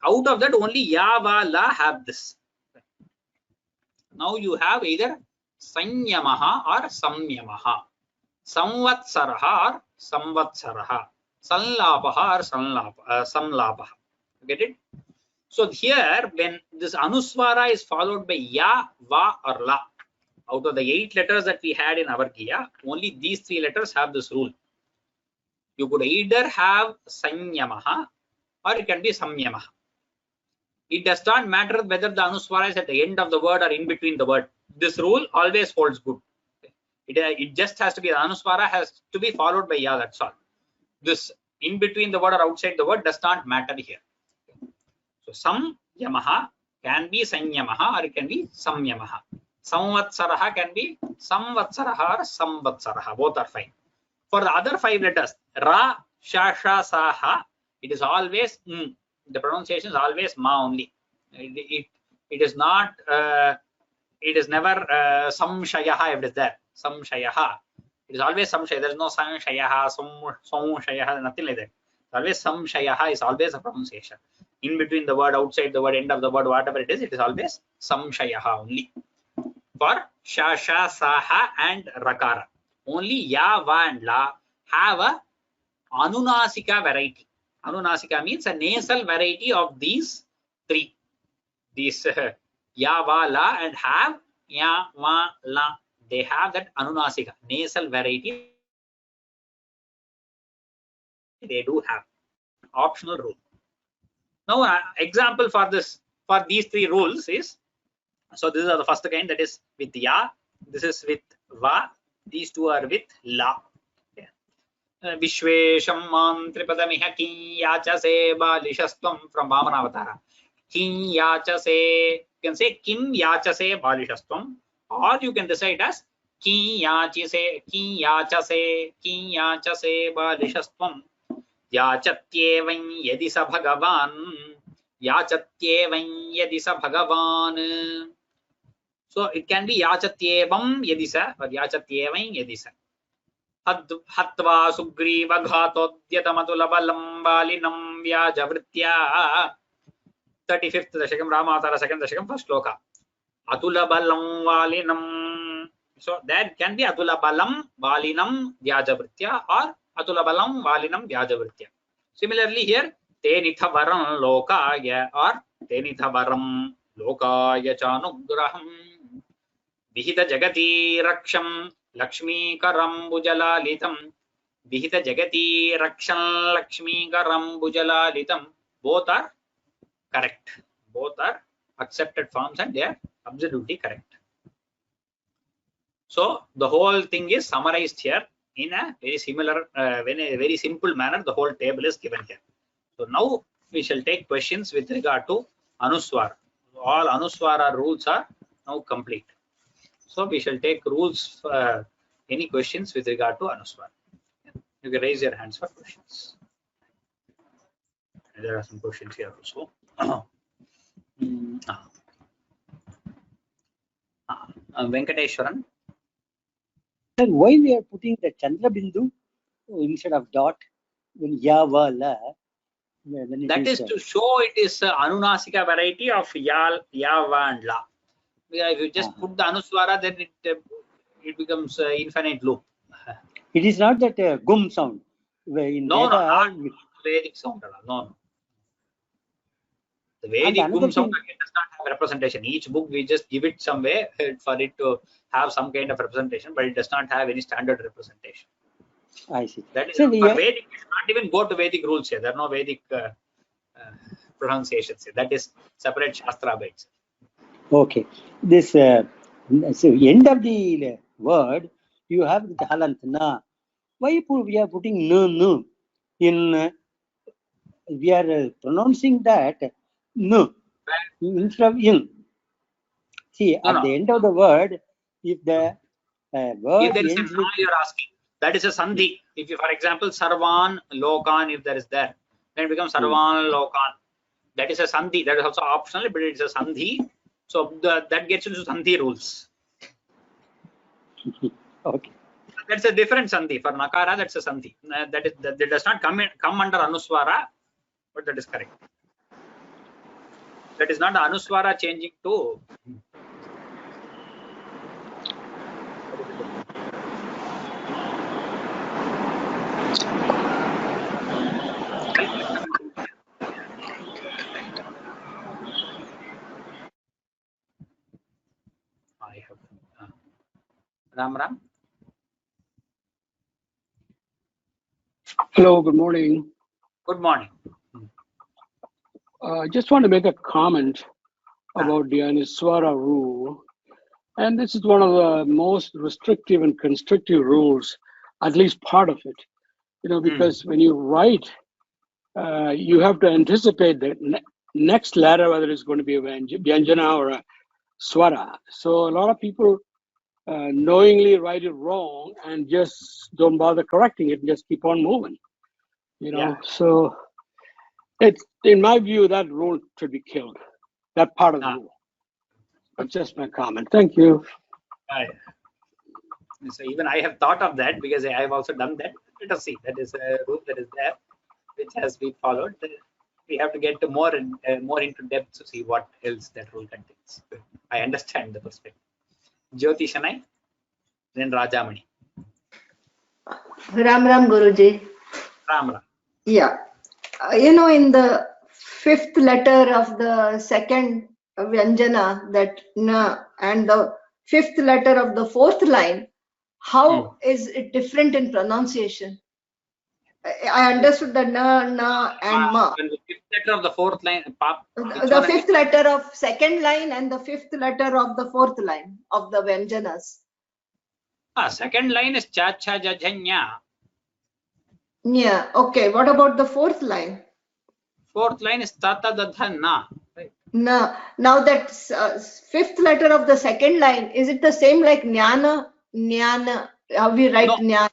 out of that only ya, va, la have this. Now you have either sanyamaha or samyamaha, samvatsaraha or samvatsaraha, sanlapaha or samlapaha. Get it? So here when this anuswara is followed by ya, va or la, out of the 8 letters that we had in Avargiya, only these 3 letters have this rule. You could either have sanyamaha or it can be samyamaha. It does not matter whether the anuswara is at the end of the word or in between the word. This rule always holds good. It just has to be, the anuswara has to be followed by ya, that's all. This in between the word or outside the word does not matter here. So samyamaha can be sanyamaha or it can be samyamaha. Samvatsaraha can be samvatsaraha or samvatsaraha. Both are fine. For the other 5 letters, ra, sha, sha, sa, ha, it is always the pronunciation is always ma only. It is not. It is never samshayaha if it is there. Samshayaha. It is always samshaya. There is no samshayaha, samshayaha, nothing like that. Always samshayaha is always a pronunciation. In between the word, outside the word, end of the word, whatever it is always samshayaha only. For sha, sha, sa, ha and rakara, only ya, va and la have a anunasika variety. Anunasika means a nasal variety of these 3. These ya, va, la and have ya, va, la. They have that anunasika, nasal variety. They do have. Optional rule. Now example for this, for these 3 rules is, so this is the first kind, that is with ya, this is with va, these 2 are with la. Vishvesham mantripadamiha ki yachase balishastvam from Vamanavathara. Ki yachase, you can say kim yachase balishastvam, or you can decide as ki yachase balishastvam. Yachatyevan yadi sa bhagavan. Yachatyevan yadi sa bhagavan. So it can be yachatyevam yadi sa or yachatyevan yadi sa. Hatva sugriva ghatodhyatamatulabalam balinam vyajavritya. 35th Dashakam, Ramavatara 2nd Dashakam, first sloka. Atulabalam valinam. So that can be atulabalam valinam vyajavritya or atulabalam valinam vyajavritya. Similarly here, tenithavaram lokaya or tenithavaram lokaya chanugraham. Vihita jagati raksham lakshmi karam bujalalitam. Vihita jagati raksham lakshmi karam bujalalitam. Both are correct. Both are accepted forms and they are absolutely correct. So the whole thing is summarized here in a very similar, very simple manner. The whole table is given here. So now we shall take questions with regard to anuswara. All anuswara rules are now complete. So we shall take rules, any questions with regard to anuswara. You can raise your hands for questions. There are some questions here also. Venkateshwaran. Then why we are putting the Chandra Bindu instead of dot when ya, va, la? That is to show it is Anunasika variety of Yal, Yava and La. If you just put the Anuswara, then it becomes infinite loop. It is not that gum sound. In No, Veda, not Vedic sound. No. The Vedic gum sound again does not have representation. Each book we just give it some way for it to have some kind of representation, but it does not have any standard representation. I see. That is, so for Vedic, you should not even go to Vedic rules here. There are no Vedic pronunciations here. That is separate Shastra by itself. Okay. This so end of the word, you have the halant na. Why we are putting no in? We are pronouncing that no instead of in. See, at the end of the word, if the word if there is ends a na, you are asking. That is a sandhi. If you, for example, sarvan lokan, if there is there, then it becomes sarvan lokan. That is a sandhi. That is also optional, but it is a sandhi. So that gets into sandhi rules. Okay. That's a different sandhi. For nakara, that's a sandhi. That does not come under anuswara, but that is correct. That is not anuswara changing to. I have Ram. Hello, good morning. Good morning. I just want to make a comment about the Anuswara rule. And this is one of the most restrictive and constrictive rules, at least part of it. Because when you write, you have to anticipate the next letter, whether it's going to be a Vyanjana or a Swara. So a lot of people knowingly write it wrong and just don't bother correcting it and just keep on moving. So it's, in my view, that rule should be killed. That part of the rule. That's just my comment. Thank you. So even I have thought of that because I have also done that. Let us see. That is a rule that is there, which has been followed. We have to get to more into depth to see what else that rule contains. I understand the perspective. Jyoti Shanai, then Rajamani. Ram Guruji. Ram. Yeah. In the fifth letter of the second Vyanjana, that na, and the fifth letter of the fourth line, how is it different in pronunciation? I understood the na, and ma. The fifth letter of the fourth line. The fifth letter of second line and the fifth letter of the fourth line of the Vyanjanas. Second line is cha cha ja nya. Yeah. Okay. What about the fourth line? Fourth line is tata dadha na. Right. Now that fifth letter of the second line, is it the same like jnana? How we write jnana?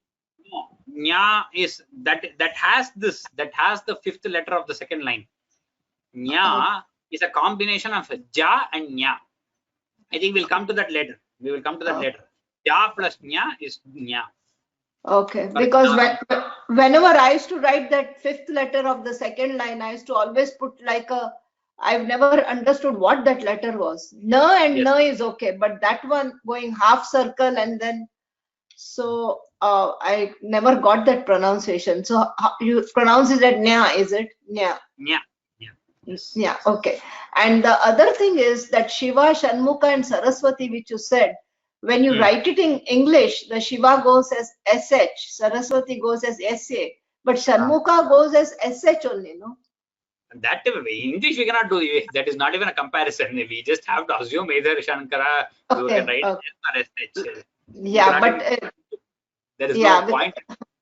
No, nya is that has the fifth letter of the second line. Nya is a combination of ja and nya. I think we'll come to that later. We will come to that later. Ja plus nya is nya. Okay, because whenever I used to write that fifth letter of the second line, I used to always put like I've never understood what that letter was. Na and na is okay, but that one going half circle and then, so I never got that pronunciation. So you pronounce it at nya, is it? Nya. Yes. Yeah, okay. And the other thing is that Shiva, Shanmukha and Saraswati, which you said, when you write it in English, the Shiva goes as SH, Saraswati goes as SA, but Shanmukha goes as SH only, no? That way, English we cannot do. That is not even a comparison. We just have to assume either Shankara you can write S or SH. Yeah, but there is no point.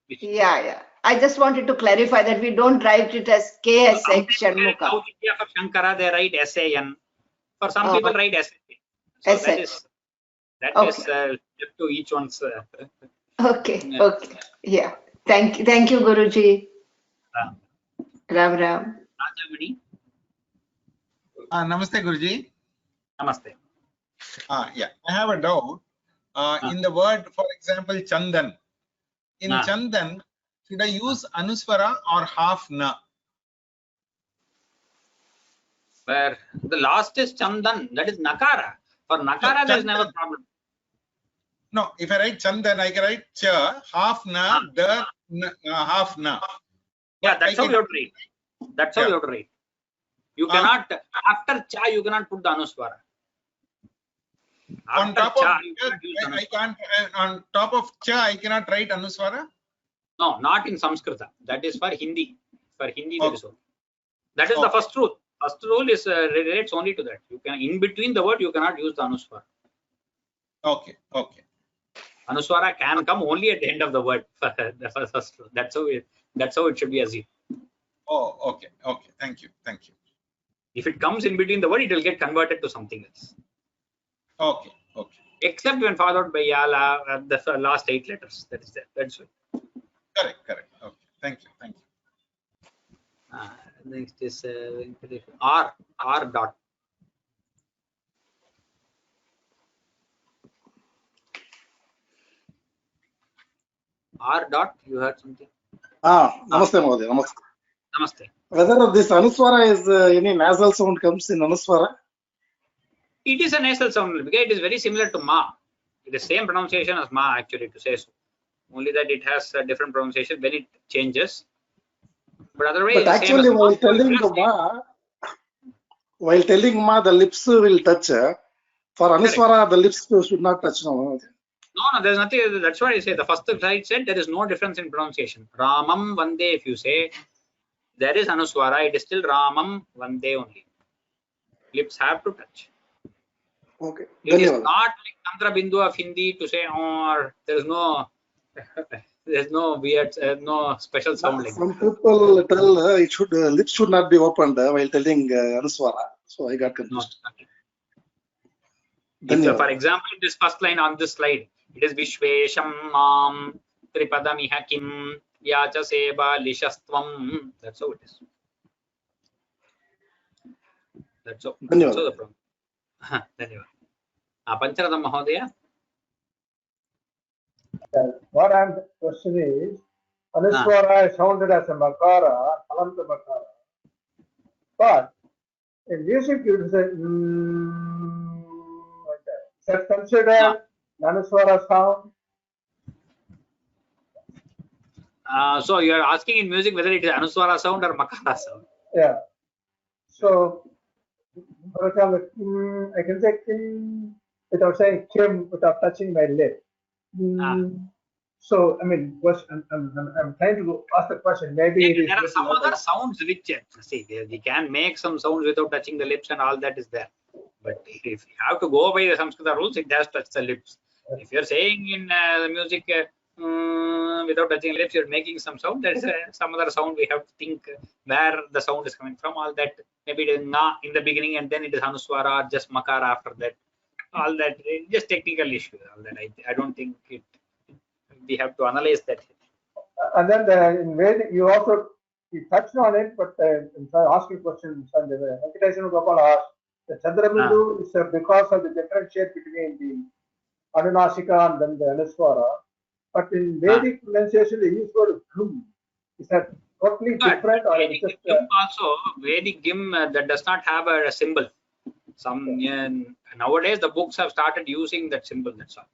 Yeah. I just wanted to clarify that we don't write it as KSH Shanmukha. South India for Shankara they write SAN. For some people write SH. So that is left to each one's. Okay. Yeah. Thank you, Guruji. Ram. Rajamani. Namaste, Guruji. Namaste. Yeah, I have a doubt. In the word, for example, Chandan. In Chandan, should I use Anuswara or half na? Where the last is chandan, that is nakara. For nakara, there is never problem. No, if I write chandan, I can write cha, half na, the half na. Yeah, that's how you have to read. That's how you have to read. You cannot, after cha, you cannot put the anuswara. On top of cha, I can't, on top of cha, I cannot write anuswara? No, not in Sanskrita. That is for Hindi. For Hindi, there is so. That is the first rule. First rule is relates only to that. You can, in between the word, you cannot use the anuswara. Okay, okay. Anuswara can come only at the end of the word. That's how it should be assumed. Oh, okay, okay. Thank you, thank you. If it comes in between the word, it will get converted to something else. Okay, okay. Except when followed by yala, the last 8 letters. That is there. That's it. Correct, correct. Okay, thank you, thank you. Next is R dot. R dot, you heard something? Namaste, Mahodaya. Namaste. Namaste. Whether this anuswara is any nasal sound comes in anuswara? It is a nasal sound because it is very similar to ma. It is same pronunciation as ma actually, to say so. Only that it has a different pronunciation when it changes. But otherwise, but actually, while telling ma, the lips will touch. For anuswara, the lips should not touch. No, there's nothing. That's why I say the first slide said there is no difference in pronunciation. Ramam Vande, if you say, there is anuswara, it is still Ramam Vande only. Lips have to touch. Okay. It is not like Tantra Bindu of Hindi to say, or there is no weird, no special sound like some people tell it should lips should not be opened while telling anuswara. So I got confused. No. For example, this first line on this slide, it is Vishvesham Mam Tripadamiha Kim Yacha Seba Lishastvam. That's how it is. That's how the problem. Pancharadam Mahodaya. What I'm questioning is, anuswara is sounded as a makara, alanta makara. But in music, you say like that. Is that considered anuswara sound? So you are asking in music whether it is anuswara sound or makara sound. Yeah. So, for example, I can say kim without saying kim, without touching my lip. So, I mean, I'm trying to ask the question. Maybe there are some other sounds which, see, we can make some sounds without touching the lips, and all that is there. But if you have to go by the Sanskrit rules, it does touch the lips. If you're saying in the music without touching lips, you're making some sound. There is some other sound. We have to think where the sound is coming from. All that, maybe it is na in the beginning, and then it is anuswara or just makara after that. All that, just technical issue. All that, I don't think it. We have to analyze that. And then in Vedic, you touched on it, but asking questions, Venkateswara Gopal asked, the Chandrabindu is because of the differentiate between the Anunasika and then the Anuswara. But in Vedic pronunciation, they use word gum. Is that totally different, or is it just also Vedic gim that does not have a symbol? Nowadays the books have started using that symbol. That's all.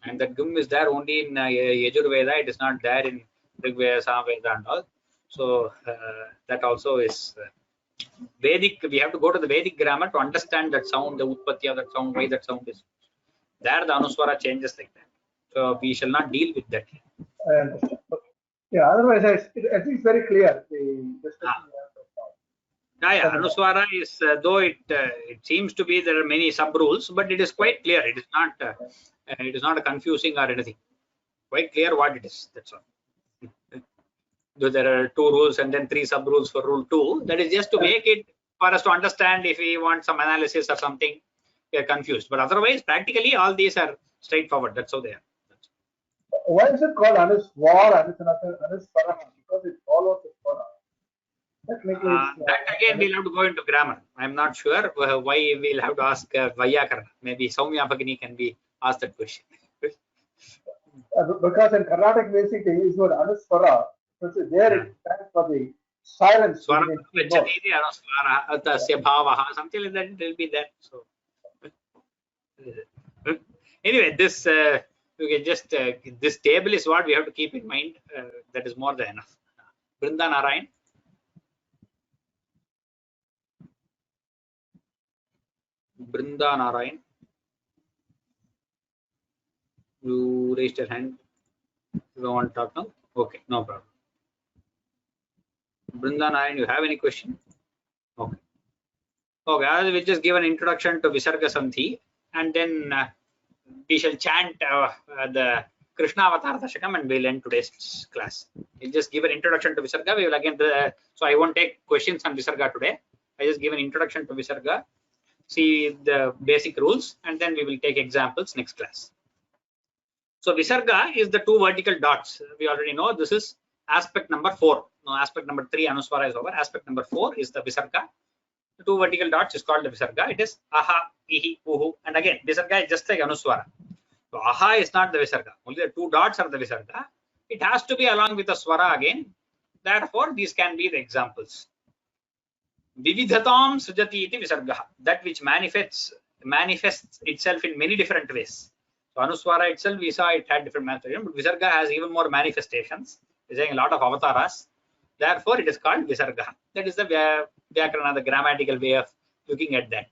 And that gum is there only in Yajurveda. It is not there in Rigveda, Samveda, and all. So that also is Vedic. We have to go to the Vedic grammar to understand that sound, the utpatti of that sound, why that sound is there. The anuswara changes like that. So we shall not deal with that. I understand. Yeah. Otherwise, I think it's very clear. Anuswara is though it seems to be there are many sub rules, but it is quite clear. It is not confusing or anything. Quite clear what it is. That's all. Though there are 2 rules and then 3 sub rules for rule 2. That is just to make it for us to understand if we want some analysis or something. We are confused, but otherwise, practically all these are straightforward. That's how they are. Why is it called Anuswara? Because it follows the swara. That again we'll have to go into grammar. I'm not sure why we'll have to ask Vyakarana. Maybe Soumya Bhagini can be asked that question. Because in Carnatic music they use word Anuswara, so there it stands for the silence Swara between both. gacchati iti anuswara tasya bhavaha, something like that it will be there. So anyway, this you can just this table is what we have to keep in mind. That is more than enough. Brinda Narayan. Brinda Narayan. You raised your hand. You don't want to talk now? Okay, no problem. Brinda Narayan, you have any question? Okay. Okay, I will just give an introduction to Visarga Sandhi, and then we shall chant the Krishna Avatar Dashakam, and we'll end today's class. We'll just give an introduction to Visarga. We will again, so I won't take questions on Visarga today. I just give an introduction to Visarga, see the basic rules, and then we will take examples next class. So Visarga is the two vertical dots. We already know this is aspect number 4. No, aspect number 3 Anuswara is over. Aspect number 4 is the Visarga. The two vertical dots is called the Visarga. It is aha, ihi, uhu, and again Visarga is just like Anuswara. So aha is not the Visarga. Only the two dots are the Visarga. It has to be along with the Swara again. Therefore, these can be the examples. Vividhatam sujati iti Visarga. That which manifests itself in many different ways. So Anuswara itself, we saw it had different manifestations, but Visarga has even more manifestations. It's saying a lot of avataras. Therefore, it is called Visarga. That is the Vyakarana, the grammatical way of looking at that.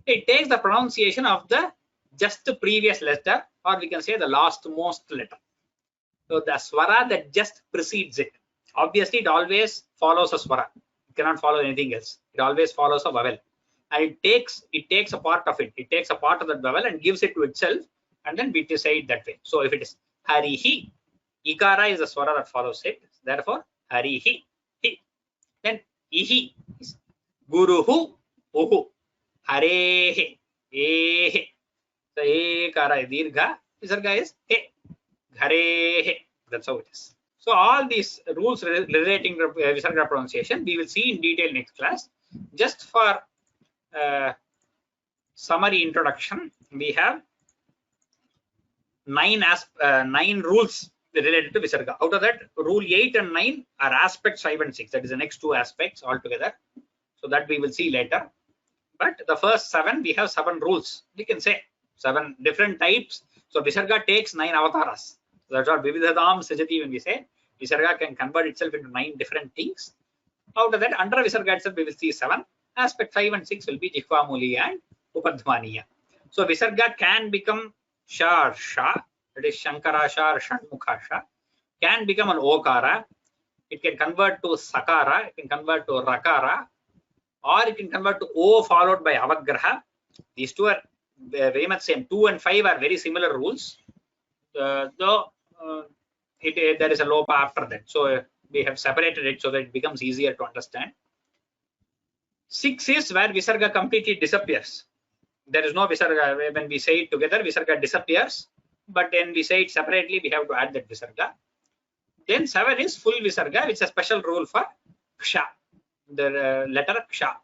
It takes the pronunciation of the just previous letter, or we can say the last most letter. So the swara that just precedes it. Obviously, it always follows a swara. It cannot follow anything else. It always follows a vowel. And it takes a part of it. It takes a part of that vowel and gives it to itself, and then we say it that way. So if it is harihi, ikara is the swara that follows it. Therefore, harihi, hi. Then ihi is guruhu, uhu, harehe, ehe. So ekara dirgha, visarga is he, gharehe. That's how it is. So all these rules relating to visarga pronunciation we will see in detail next class. Just for summary introduction, we have 9 rules related to Visarga. Out of that, rule 8 and 9 are aspects 5 and 6. That is the next 2 aspects altogether. So that we will see later. But the first 7, we have 7 rules. We can say 7 different types. So Visarga takes 9 avataras. So that's what Vividhatam Sajati, when we say Visarga can convert itself into 9 different things. Out of that, under Visarga itself, we will see 7. Aspect 5 and 6 will be Jihvamuli and Upadhvaniya. So Visarga can become Sha or Sha, that is Shankara Sha or Shanmukha Sha, can become an Okara, it can convert to Sakara, it can convert to Rakara, or it can convert to O followed by Avagraha. These two are very much same. 2 and 5 are very similar rules, though there is a lopa after that. So we have separated it so that it becomes easier to understand. 6 is where Visarga completely disappears. There is no Visarga. When we say it together, Visarga disappears. But when we say it separately, we have to add that Visarga. Then 7 is full Visarga, which is a special rule for Ksha, the letter Ksha.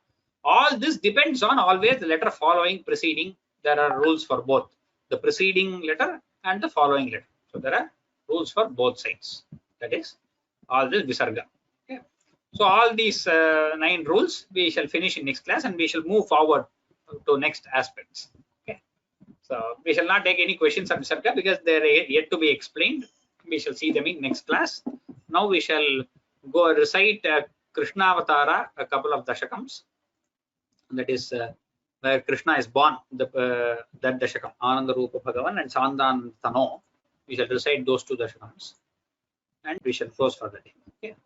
All this depends on always the letter following, preceding. There are rules for both the preceding letter and the following letter. So there are rules for both sides. That is all this Visarga. Okay. So all these 9 rules we shall finish in next class, and we shall move forward to next aspects. Okay. So we shall not take any questions on Visarga because they are yet to be explained. We shall see them in next class. Now we shall go recite Krishna Avatara, a couple of Dashakams. That is where Krishna is born, that Dashakam, Ananda Rupa Bhagavan and Sandan Tano. We shall recite those 2 Dashakams and we shall close for the day. Okay.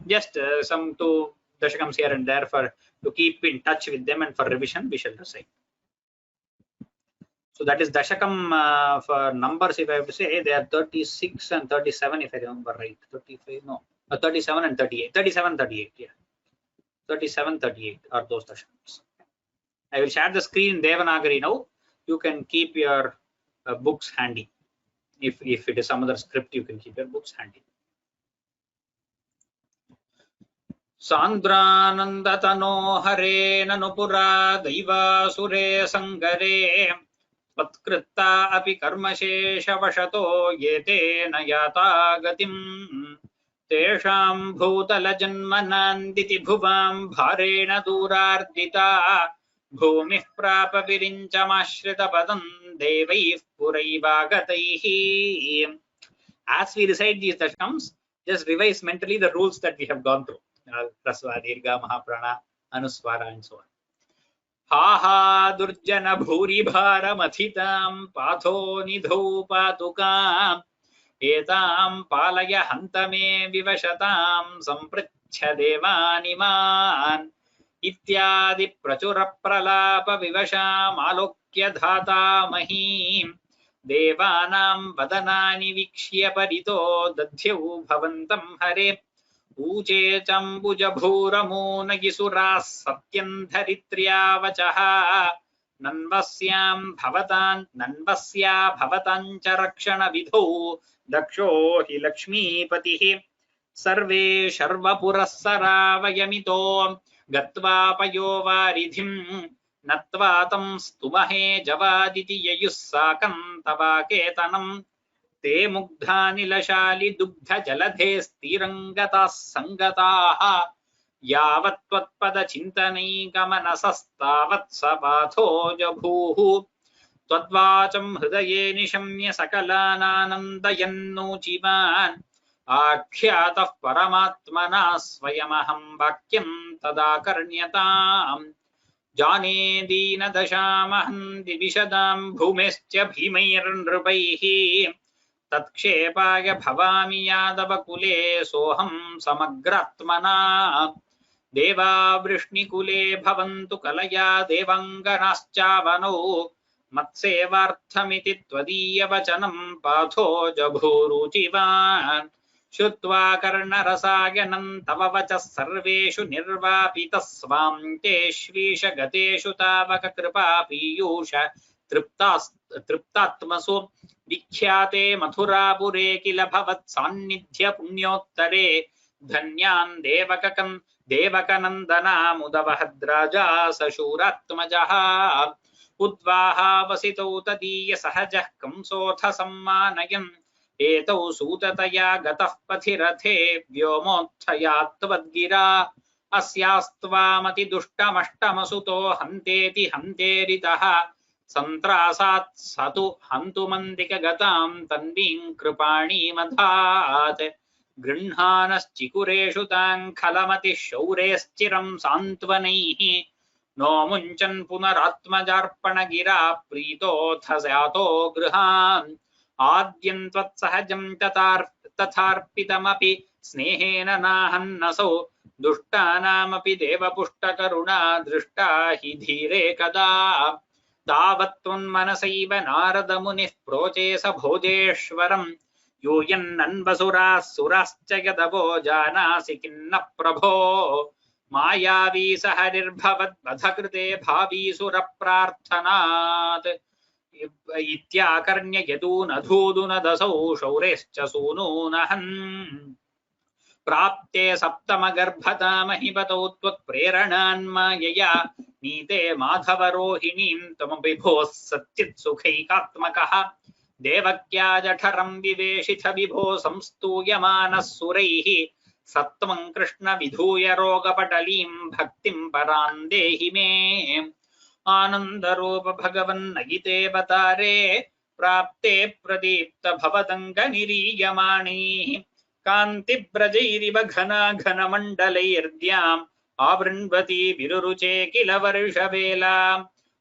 Just some 2 Dashakams here and there to keep in touch with them, and for revision we shall recite. So that is Dashakam for numbers. If I have to say, they are 36 and 37 if I remember right. 35, no, 37 and 38. 37, 38, yeah. 37, 38 are those Dashakams. I will share the screen in Devanagari now. You can keep your books handy. If it is some other script, you can keep your books handy. Sandranandatano hare nanupura daiva sure sangare patkritta api karmashesha vashato yete nayata gatim तेषां भूतलजन्मनान्दिति भुवां भारेण दूरार्दिता भूमिः प्राप विरिञ्चमाश्रितपदं देवैः पुरैवागतैः. As we recite these dashakams, just revise mentally the rules that we have gone through. Prasva, Dirgha, Mahaprana, Anuswara and so on. Ha ha durjana bhuri bharamathitam patho nidhau patukam etam palaya hantame vivashatam samprachya devaniman ityadi prachura pralapa vivasham alokya dhata mahim devanam vadanani vikshya parito dadhyau bhavantam hare ऊचे चम्बुज भूरमून गिसुराः सत्यं धरित्र्या वचः नन्वस्या भवतां च रक्षण विधौ दक्षो हि लक्ष्मीपतिः सर्वे शर्वपुरःसरा वयमितो गत्वा पयोवारिधिं नत्वा तं स्तुमहे जवादिति ययुः साकं तवाकेतनम् ते मुग्धानिलशालि दुग्ध जलधे स्थिरङ्गताः सङ्गताः यावत् त्वत्पदचिन्तनैकमनसस्तावत् सपाथो जभूः त्वद्वाचं हृदये निशम्य सकलानानन्दयन्नूचिमान् आख्यातः परमात्मना स्वयमहं वाक्यं तदाकर्ण्यताम् जाने दीनदशामहं दिविशदां भूमेश्च भीमैर्नृपैः तत्क्षेपाय भवामि यादवकुले सोऽहं समग्रात्मना देवावृष्णिकुले भवन्तु कलया देवाङ्गनाश्चावनौ मत्सेवार्थमिति त्वदीयवचनं पाथो जभूरुचिवान् श्रुत्वा कर्णरसायनं तव वचः सर्वेषु निर्वापितः स्वां तेष्वीश गतेषु तावक कृपा पीयूष तृप्तात्मसु विख्याते मथुरापुरे किल भवत् सान्निध्य पुण्योत्तरे धन्यान् देवकनन्दनामुदवहद्राजा सशूरात्मजः उद्वाहावसितौ तदीय सहजः कंसोऽथ सम्मानयन् एतौ सूततया गतः पथिरथे व्योमोत्थया त्वद्गिरा अस्यास्त्वामति दुष्टमष्टमसुतो हन्तेति हन्तेरितः सन्त्रासात् सतु हन्तुमन्दिकगतां तन्वीं कृपाणीमधात् गृह्णानश्चिकुरेषु तां खलमतिः शौरेश्चिरं सान्त्वनैः नो मुञ्चन् पुनरात्मजार्पणगिरा प्रीतोऽथ जातो गृहान् आद्यं त्वत्सहजं तथार्पितमपि स्नेहेन नाहन्नसौ दुष्टानामपि देवपुष्टकरुणा दृष्टा हि धीरे कदा तावत्त्वन्मनसैव नारदमुनिः प्रोचे स भोजेश्वरं यूयन्नन्वसुराः सुराश्च यदवो जानासि किन्न प्रभो मायावी स हरिर्भवद्वधकृते भावीसुरप्रार्थनात् इत्याकर्ण्य यदूनधूदुनदसौ शौरेश्च सूनूनहन् प्राप्ते सप्तमगर्भतामहिपतौ त्वत्प्रेरणान्मायया नीते माधवरोहिणीं त्वमपि भोः सच्चित्सुखैकात्मकः देवक्या जठरं विवेशिथ विभो संस्तूयमानः सुरैः सत्त्वं कृष्ण विधूय रोगपटलीं भक्तिं परां देहि मे आनन्दरूप भगवन्नगिते बतारे प्राप्ते प्रदीप्त भवदङ्गनिरीयमाणैः कान्तिव्रजैरिव घना घनमण्डलैर्द्याम् आवृण्वती विरुरुचे किल वर्षवेला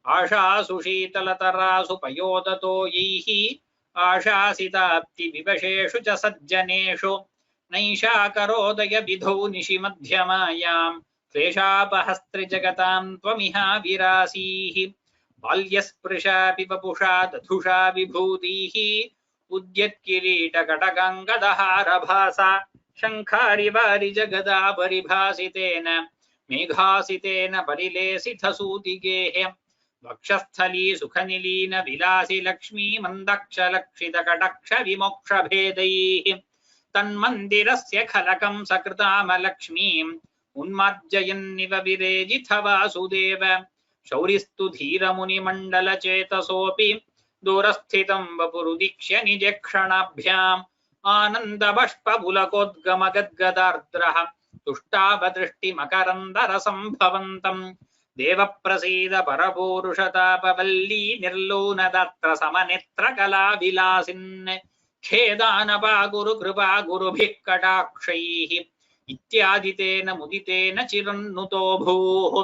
आशासु शीतलतरासु पयोदतो यैः आशासिताप्ति विवशेषु च सज्जनेषु नैषा करोदय विधौ निशिमध्यमायां क्लेशापहस्त्रिजगतां त्वमिहा विरासीः बाल्यस्पृशापि वपुषा दधुषा विभूतिः उद्यत्किरीटकटकाङ्गदहारभासा शङ्खारिवारि जगदा परिभासितेन मेघासितेन परिलेसितसूतिगेः वक्षस्थली सुखनिलीन विलासि लक्ष्मी मन्दक्षलक्षितकटक्ष विमोक्षभेदैः तन्मन्दिरस्य खलकं सकृतामलक्ष्मीम् उन्मार्जयन्निव विरेजिथ वासुदेव शौरिस्तु धीरमुनिमण्डलचेतसोऽपि दूरस्थितं वपुरुदीक्ष्य निजक्षणाभ्याम् आनन्दबाष्पपुलकोद्गमगद्गदार्द्रः तुष्टावदृष्टिमकरन्दरसम्भवन्तम् देवप्रसीद परपूरुषतापवल्ली निर्लूनदत्र समनेत्रकलाविलासिन् खेदानपा गुरु कृपा गुरुभिः कटाक्षैः इत्यादितेन मुदितेन चिरन्नुतो भूः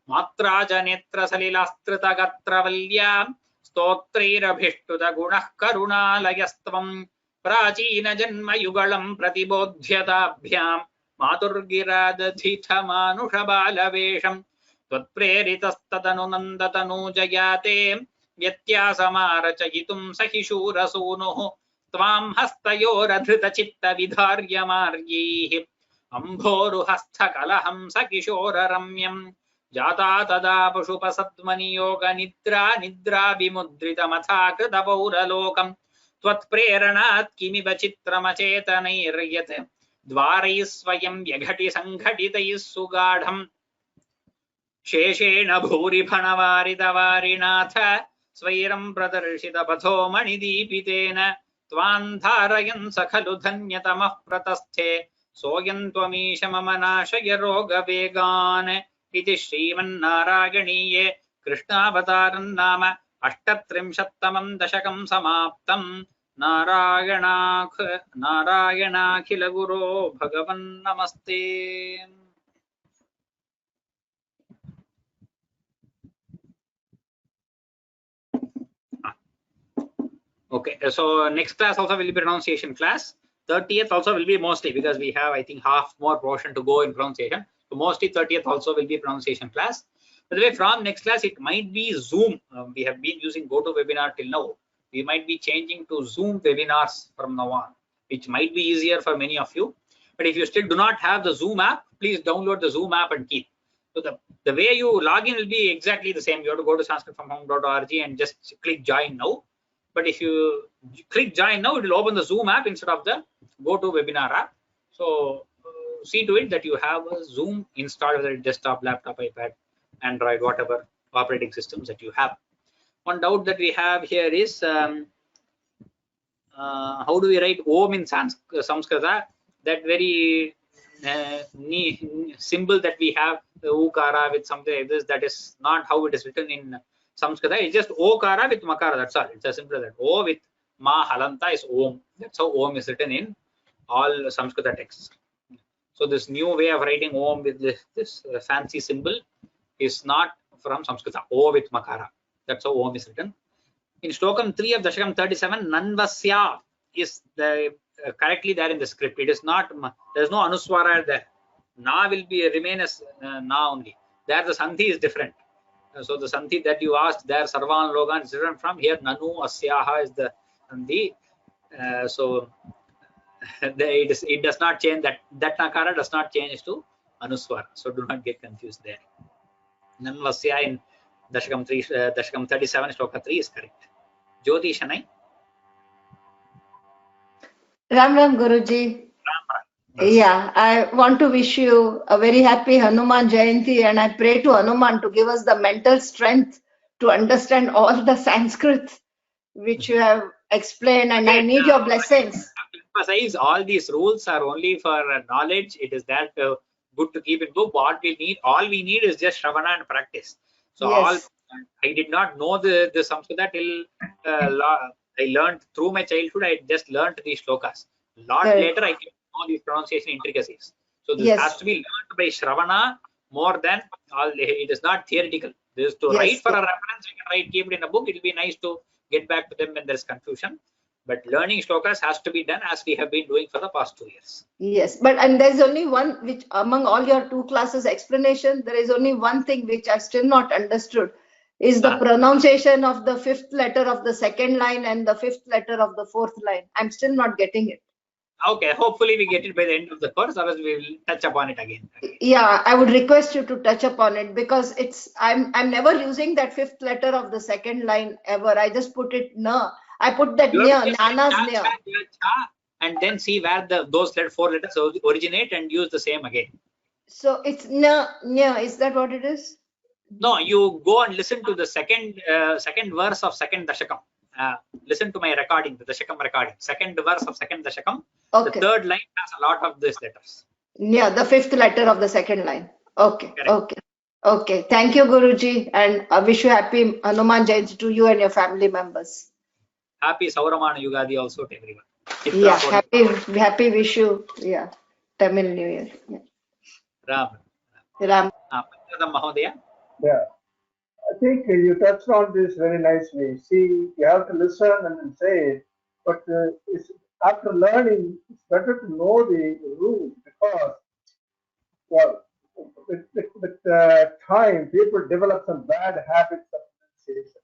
मात्रा च नेत्रसलिलास्त्रितगत्रवल्यां स्तोत्रैरभिष्टुत गुणः करुणालयस्त्वम् प्राचीनजन्मयुगलं प्रतिबोध्यताभ्यां मातुर्गिरादधितमानुषबालवेषं त्वत्प्रेरितस्तदनुनन्दतनूजयाते व्यत्यासमारचयितुं सहिशूरसूनुः त्वां हस्तयोरधृतचित्तविधार्यमार्यैः अम्भोरुहस्थकलहंस किशोररम्यं जाता तदा पशुपसद्मनियोगनिद्रा निद्राभिमुद्रितमथा कृतपौरलोकम् त्वत्प्रेरणात् किमिव चित्रमचेतनैर्यत् द्वारैः स्वयं व्यघटि सङ्घटितैः सुगाढम् शेषेण भूरिफणवारितवारिनाथ स्वैरं प्रदर्शितपथो मणिदीपितेन त्वां धारयन् स खलु धन्यतमः प्रतस्थे सोऽयं त्वमीश मम नाशय रोगवेगान् इति श्रीमन्नारायणीये कृष्णावतारं नाम 38तमं दशकं समाप्तम् नारायणाखिल गुरो भगवन् नमस्ते. Okay, so next class also will be pronunciation class. 30th also will be mostly, because we have, I think, half more portion to go in pronunciation. So mostly 30th also will be pronunciation class. By the way, from next class it might be Zoom. We have been using GoToWebinar till now. We might be changing to Zoom webinars from now on, which might be easier for many of you. But if you still do not have the Zoom app, please download the Zoom app and keep. So the way you log in will be exactly the same. You have to go to sanskritfromhome.org and just click join now. But if you click join now, it will open the Zoom app instead of the GoToWebinar app. So see to it that you have a Zoom installed, whether it's desktop, laptop, iPad, Android, whatever operating systems that you have. One doubt that we have here is how do we write Om in Samskrita? That very symbol that we have, the Ukara with something like this, that is not how it is written in Samskrita. It's just Okara with Makara, that's all. It's as simple as that. O with Ma Halanta is Om. That's how Om is written in all Samskrita texts. So this new way of writing Om with this fancy symbol is not from Samskrita. O with Makara. That's how Om is written. In Shlokam 3 of Dashakam 37, Nanvasya is the correctly there in the script. It is not, there is no Anuswara there. Na will be remain as Na only. There the Sandhi is different. So the Sandhi that you asked there, Sarvan Logan is different from here. Nanu Asyaha is the Sandhi. So it does not change, that Nakara does not change to Anuswara. So do not get confused there. Nanvasya in Dashakam 37, Shloka 3 is correct. Jyoti Shanai. Ram Ram Guruji. Yeah, I want to wish you a very happy Hanuman Jayanti, and I pray to Hanuman to give us the mental strength to understand all the Sanskrit which you have explained, and I need your blessings. Emphasize all these rules are only for knowledge. It is that good to keep in book. What we need, all we need is just Shravana and practice. So yes. I did not know the Samskrita till I learned through my childhood. I just learned these shlokas. Later I came to know these pronunciation intricacies. So this has to be learned by Shravana more than all. It is not theoretical. This is to write for a reference. We can write, keep it in a book. It will be nice to get back to them when there is confusion. But learning shlokas has to be done as we have been doing for the past 2 years. Yes, and there's only one which among all your 2 classes explanation, there is only one thing which I've still not understood, is the pronunciation of the 5th letter of the 2nd line and the 5th letter of the 4th line. I'm still not getting it. Okay, hopefully we get it by the end of the course, or else we will touch upon it again. Yeah, I would request you to touch upon it, because I'm never using that 5th letter of the 2nd line ever. I just put it na. I put that near, Nana's near. And then see where those 4 letters originate and use the same again. So it's na, is that what it is? No, you go and listen to the second verse of 2nd Dashakam. listen to my recording, the Dashakam recording. Second verse of second Dashakam. Okay. The third line has a lot of these letters. Yeah, the fifth letter of the second line. Okay. Correct. Okay. Okay. Thank you, Guruji, and I wish you happy Hanuman Jayanti to you and your family members. Happy Sauramana Yugadi also to everyone. Yeah, happy wish you. Yeah, Tamil New Year. Yeah. Ram. Ram. Mahodaya. Yeah, I think you touched on this very nicely. See, you have to listen and then say it, but after learning, it's better to know the rule because, well, with time, people develop some bad habits of pronunciation.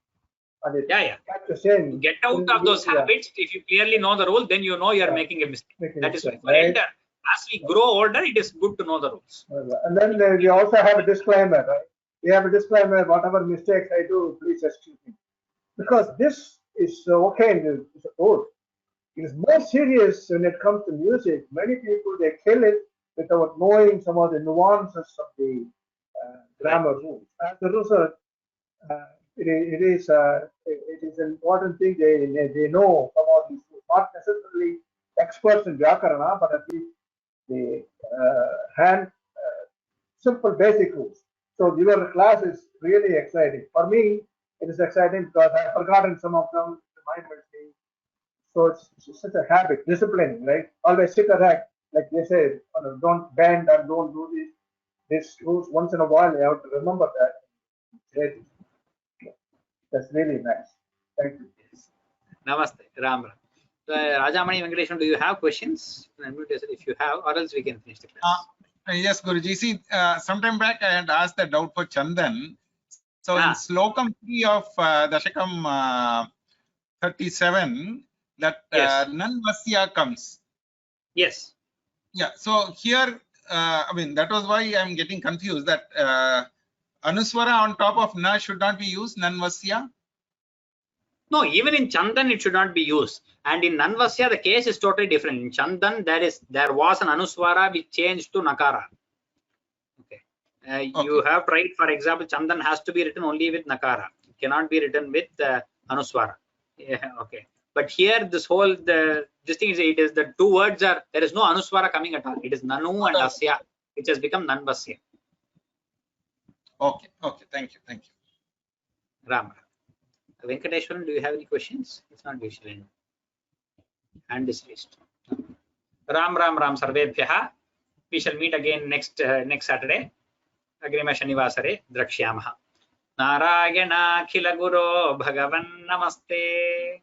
And it catches in. To get out of those habits, if you clearly know the rule, then you know you are making a mistake. That is why. For elder, as we grow older, it is good to know the rules. And then we also have a disclaimer, right? We have a disclaimer, whatever mistakes I do, please excuse me. Because this is okay in the code. It is more serious when it comes to music. Many people, they kill it without knowing some of the nuances of the grammar rules. As a result, it is an important thing they know some of these rules. Not necessarily experts in Vyakarana, but at least the simple basic rules. So your class is really exciting. For me, it is exciting because I have forgotten some of them. Remind me. So it's such a habit, disciplining, right? Always sit erect, like they say, don't bend and don't do this rules. Once in a while, you have to remember that. That's really nice. Thank you. Namaste. Ram Ram. Rajamani Venkateshwaran, do you have questions? If you have, or else we can finish the class. Yes, Guruji. See, sometime back I had asked a doubt for Chandan. So in Slokam 3 of Dashakam 37, that Nan Vasya comes. Yes. Yeah. So here, I mean, that was why I'm getting confused. That Anuswara on top of Na should not be used. Nan Vasya. No, even in Chandan it should not be used. And in Nanvasya the case is totally different. In Chandan there was an Anuswara which changed to Nakara. Okay. You have tried, for example, Chandan has to be written only with Nakara. It cannot be written with Anuswara. Yeah, okay. But here this whole this thing is, it is the two words are, there is no Anuswara coming at all. It is Nanu and Asya, which has become Nanvasya. Okay. Okay. Thank you. Thank you. Ram. Venkateshwaran, do you have any questions? It's not usually. Hand is raised. Ram Ram Ram Sarvebhyaha. We shall meet again next Saturday. Agrima Shanivasare Drakshyamaha. Narayana Khila Guru Bhagavan Namaste.